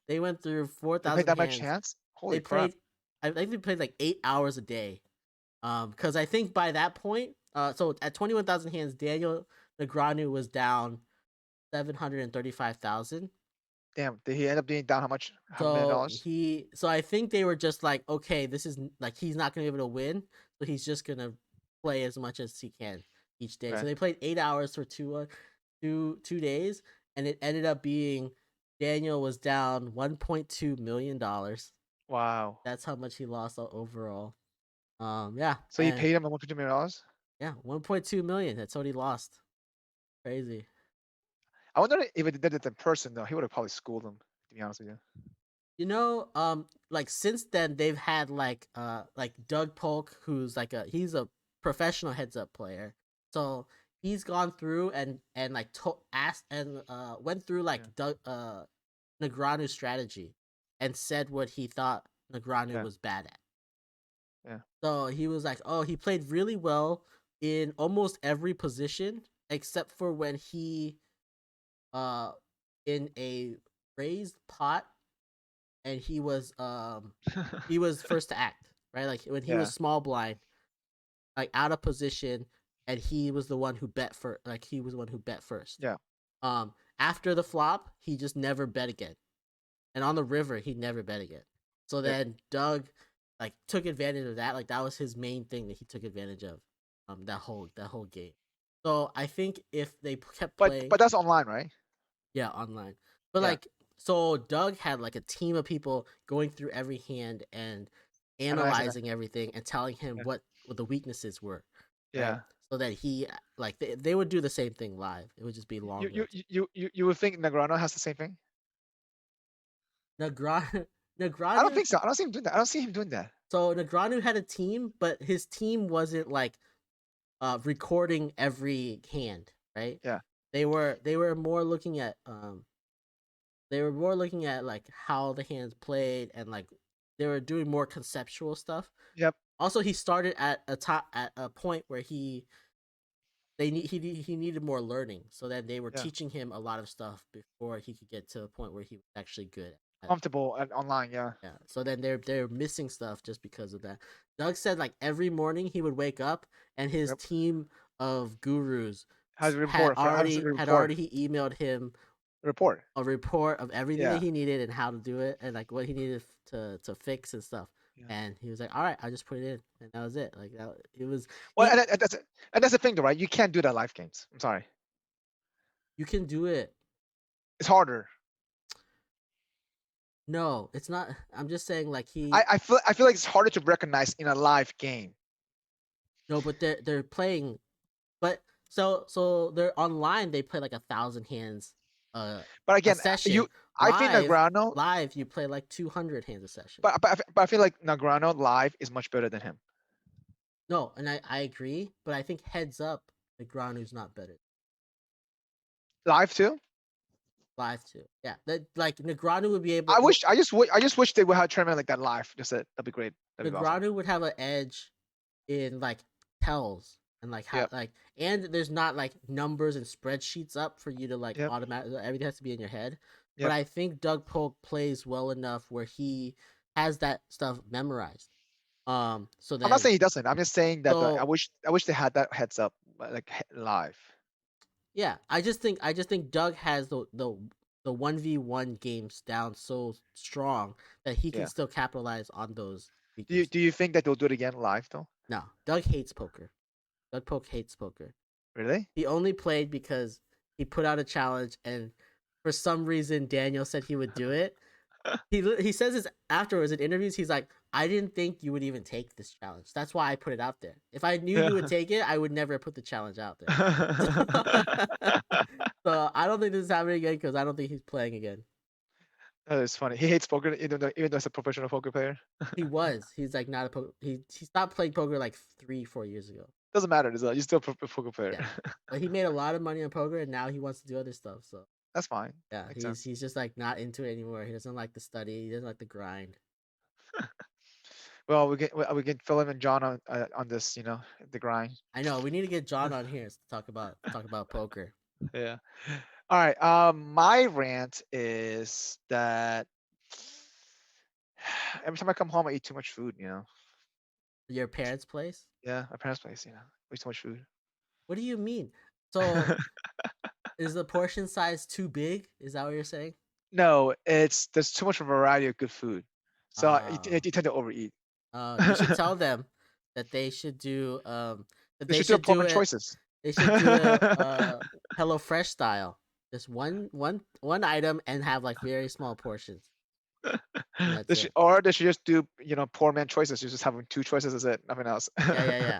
they went through They played 4,000 that much hands. hands? They Holy crap. played, I think they played like 8 hours a day. Because I think by that point, so at 21,000 hands, Daniel Negreanu was down $735,000. Damn. Did he end up being down how much? How many So dollars? so I think they were just like, okay, this is like he's not gonna be able to win, so he's just gonna play as much as he can each day. So Okay. they played 8 hours for 2 days, and it ended up being Daniel was down $1.2 million. Wow. That's how much he lost overall. Yeah, So he and paid him $150 million. yeah, 1.2 million. That's what he lost. Crazy. I wonder if he did it in person though. He would have probably schooled him. To be honest with you. Like since then they've had like Doug Polk, who's like he's a professional heads up player. So he's gone through and like asked and went through like Yeah. Doug Negreanu's strategy and said what he thought Negreanu Yeah. was bad at. Yeah. So he was like, oh, he played really well in almost every position except for when he in a raised pot and he was first to act, right? Like when he Yeah. was small blind, like out of position, and he was the one who bet for like he was the one who bet first. Yeah. After the flop, he just never bet again. And on the river, he never bet again. So Yep. then Doug like took advantage of that. Like that was his main thing that he took advantage of. That whole game. So I think if they kept playing, But that's online, right? yeah, online. But Yeah. like, so Doug had like a team of people going through every hand and analyzing everything and telling him Yeah. what the weaknesses were. Yeah. Right? So that he like they would do the same thing live. It would just be longer. You would think Negreanu has the same thing? Negreanu. I don't think so. I don't see him doing that. I don't see him doing that. So Negreanu had a team, but his team wasn't like recording every hand, right? Yeah. They were more looking at like how the hands played and like they were doing more conceptual stuff. Yep. Also, he started at a point where he needed more learning, so then they were teaching him a lot of stuff before he could get to a point where he was actually good. Comfortable and online, yeah. Yeah. So then they're missing stuff just because of that. Doug said like every morning he would wake up and his team of gurus had already he emailed him a report of everything that he needed and how to do it and like what he needed to fix and stuff. Yeah. And he was like, "All right, I just put it in," and that was it. Like it was. Well, and that's the thing, though, right? You can't do that live games. I'm sorry. You can do it. It's harder. No, it's not. I'm just saying, like I feel like it's harder to recognize in a live game. No, but they're playing, but so they're online. They play like 1,000 hands. But again, I think Negreanu live you play like 200 hands a session. But I feel like Negreanu live is much better than him. No, and I agree, but I think heads up, Negreanu's not better. Live too. Live too, yeah. That like Negreanu would be able. I just wish they would have a tournament like that live. Just that'd be great. Negreanu would have an edge in like tells and like how and there's not like numbers and spreadsheets up for you to like automatically everything has to be in your head. But I think Doug Polk plays well enough where he has that stuff memorized. So then, I'm not saying he doesn't. I'm just saying that I wish they had that heads up like live. Yeah, I just think Doug has the 1v1 games down so strong that he can still capitalize on those. Do you think that they'll do it again live though? No, Doug hates poker. Doug Polk hates poker. Really? He only played because he put out a challenge, and for some reason Daniel said he would do it. He says this afterwards in interviews. He's like, I didn't think you would even take this challenge. That's why I put it out there. If I knew you would take it, I would never put the challenge out there. So I don't think this is happening again because I don't think he's playing again. That is funny. He hates poker even though he's a professional poker player. He's like not a poker. He stopped playing poker like 3-4 years ago. Doesn't matter. He's still a poker player. Yeah. But he made a lot of money on poker, and now he wants to do other stuff. So that's fine. Yeah, he's just like not into it anymore. He doesn't like the study. He doesn't like the grind. Well, we can fill him and John on this, the grind. I know we need to get John on here to talk about poker. Yeah. All right. My rant is that every time I come home, I eat too much food. Your parents' place? Yeah, my parents' place. Way too much food. What do you mean? So Is the portion size too big? Is that what you're saying? No, there's too much variety of good food, so you Oh, tend to overeat. you should tell them that they should do that They they should do should do apartment it. choices. They should do it Hello Fresh style. Just one item and have like very small portions. And that's it. Or they should just do poor man choices. You just having two choices, is it? Nothing else. Yeah.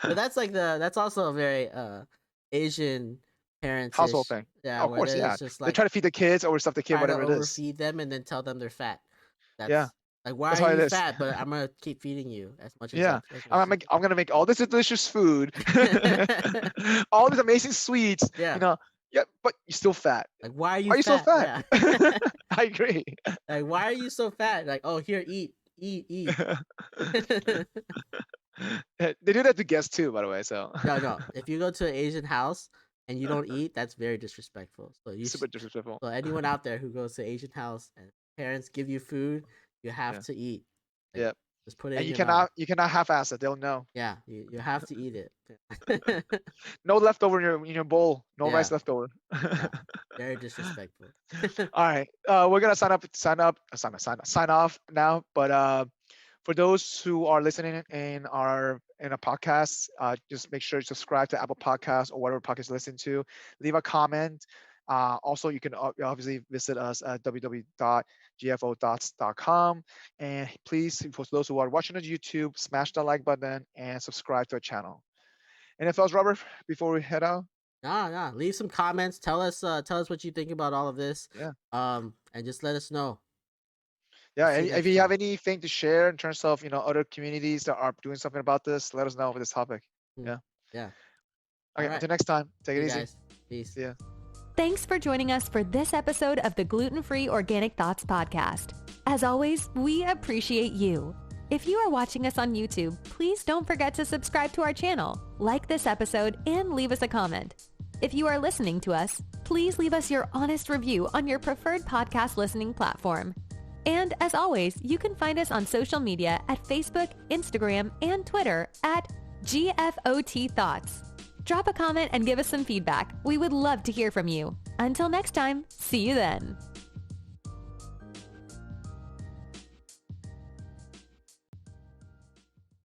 But that's also a very Asian parents Household ish. thing. Yeah, Of where course, yeah. it's just They like try to feed the kids, overstuff the kid, try to whatever it is. overfeed them and then tell them they're fat. Yeah, That's like, why that's are how it you is. fat? But I'm gonna keep feeding you as much as Yeah, as I'm much gonna make all this delicious food, all these amazing sweets. Yeah. Yeah, but you're still fat. Like, why are Why are you so fat? fat? Yeah. I agree. Like, why are you so fat? Like, oh, here, eat. They do that to guests too, by the way. So No. If you go to an Asian house and you don't eat, that's very disrespectful. So super disrespectful. so anyone out there who goes to Asian house and parents give you food, you have to eat. Like, Yeah. just put it And in you your mouth. cannot half-ass it. They'll know. Yeah, you have to eat it. No leftover in your bowl. No Yeah. rice leftover. Yeah, very disrespectful. All right. We're gonna sign off now. But for those who are listening in a podcast, just make sure to subscribe to Apple Podcasts or whatever podcast you listen to. Leave a comment. Also, you can obviously visit us at www.gfothoughts.com. And please, for those who are watching on YouTube, smash the like button and subscribe to our channel. Any thoughts, Robert, before we head out? Nah. Leave some comments. Tell us what you think about all of this. Yeah. And just let us know. Yeah, See you if next you have time. anything to share in terms of other communities that are doing something about this, let us know for this topic. Yeah. Yeah. Okay, Alright. until next time. Take See it you easy. guys. Peace. See ya. Thanks for joining us for this episode of the Gluten-Free Organic Thoughts podcast. As always, we appreciate you. If you are watching us on YouTube, please don't forget to subscribe to our channel, like this episode, and leave us a comment. If you are listening to us, please leave us your honest review on your preferred podcast listening platform. And as always, you can find us on social media at Facebook, Instagram, and Twitter at GFOThoughts. Drop a comment and give us some feedback. We would love to hear from you. Until next time, see you then.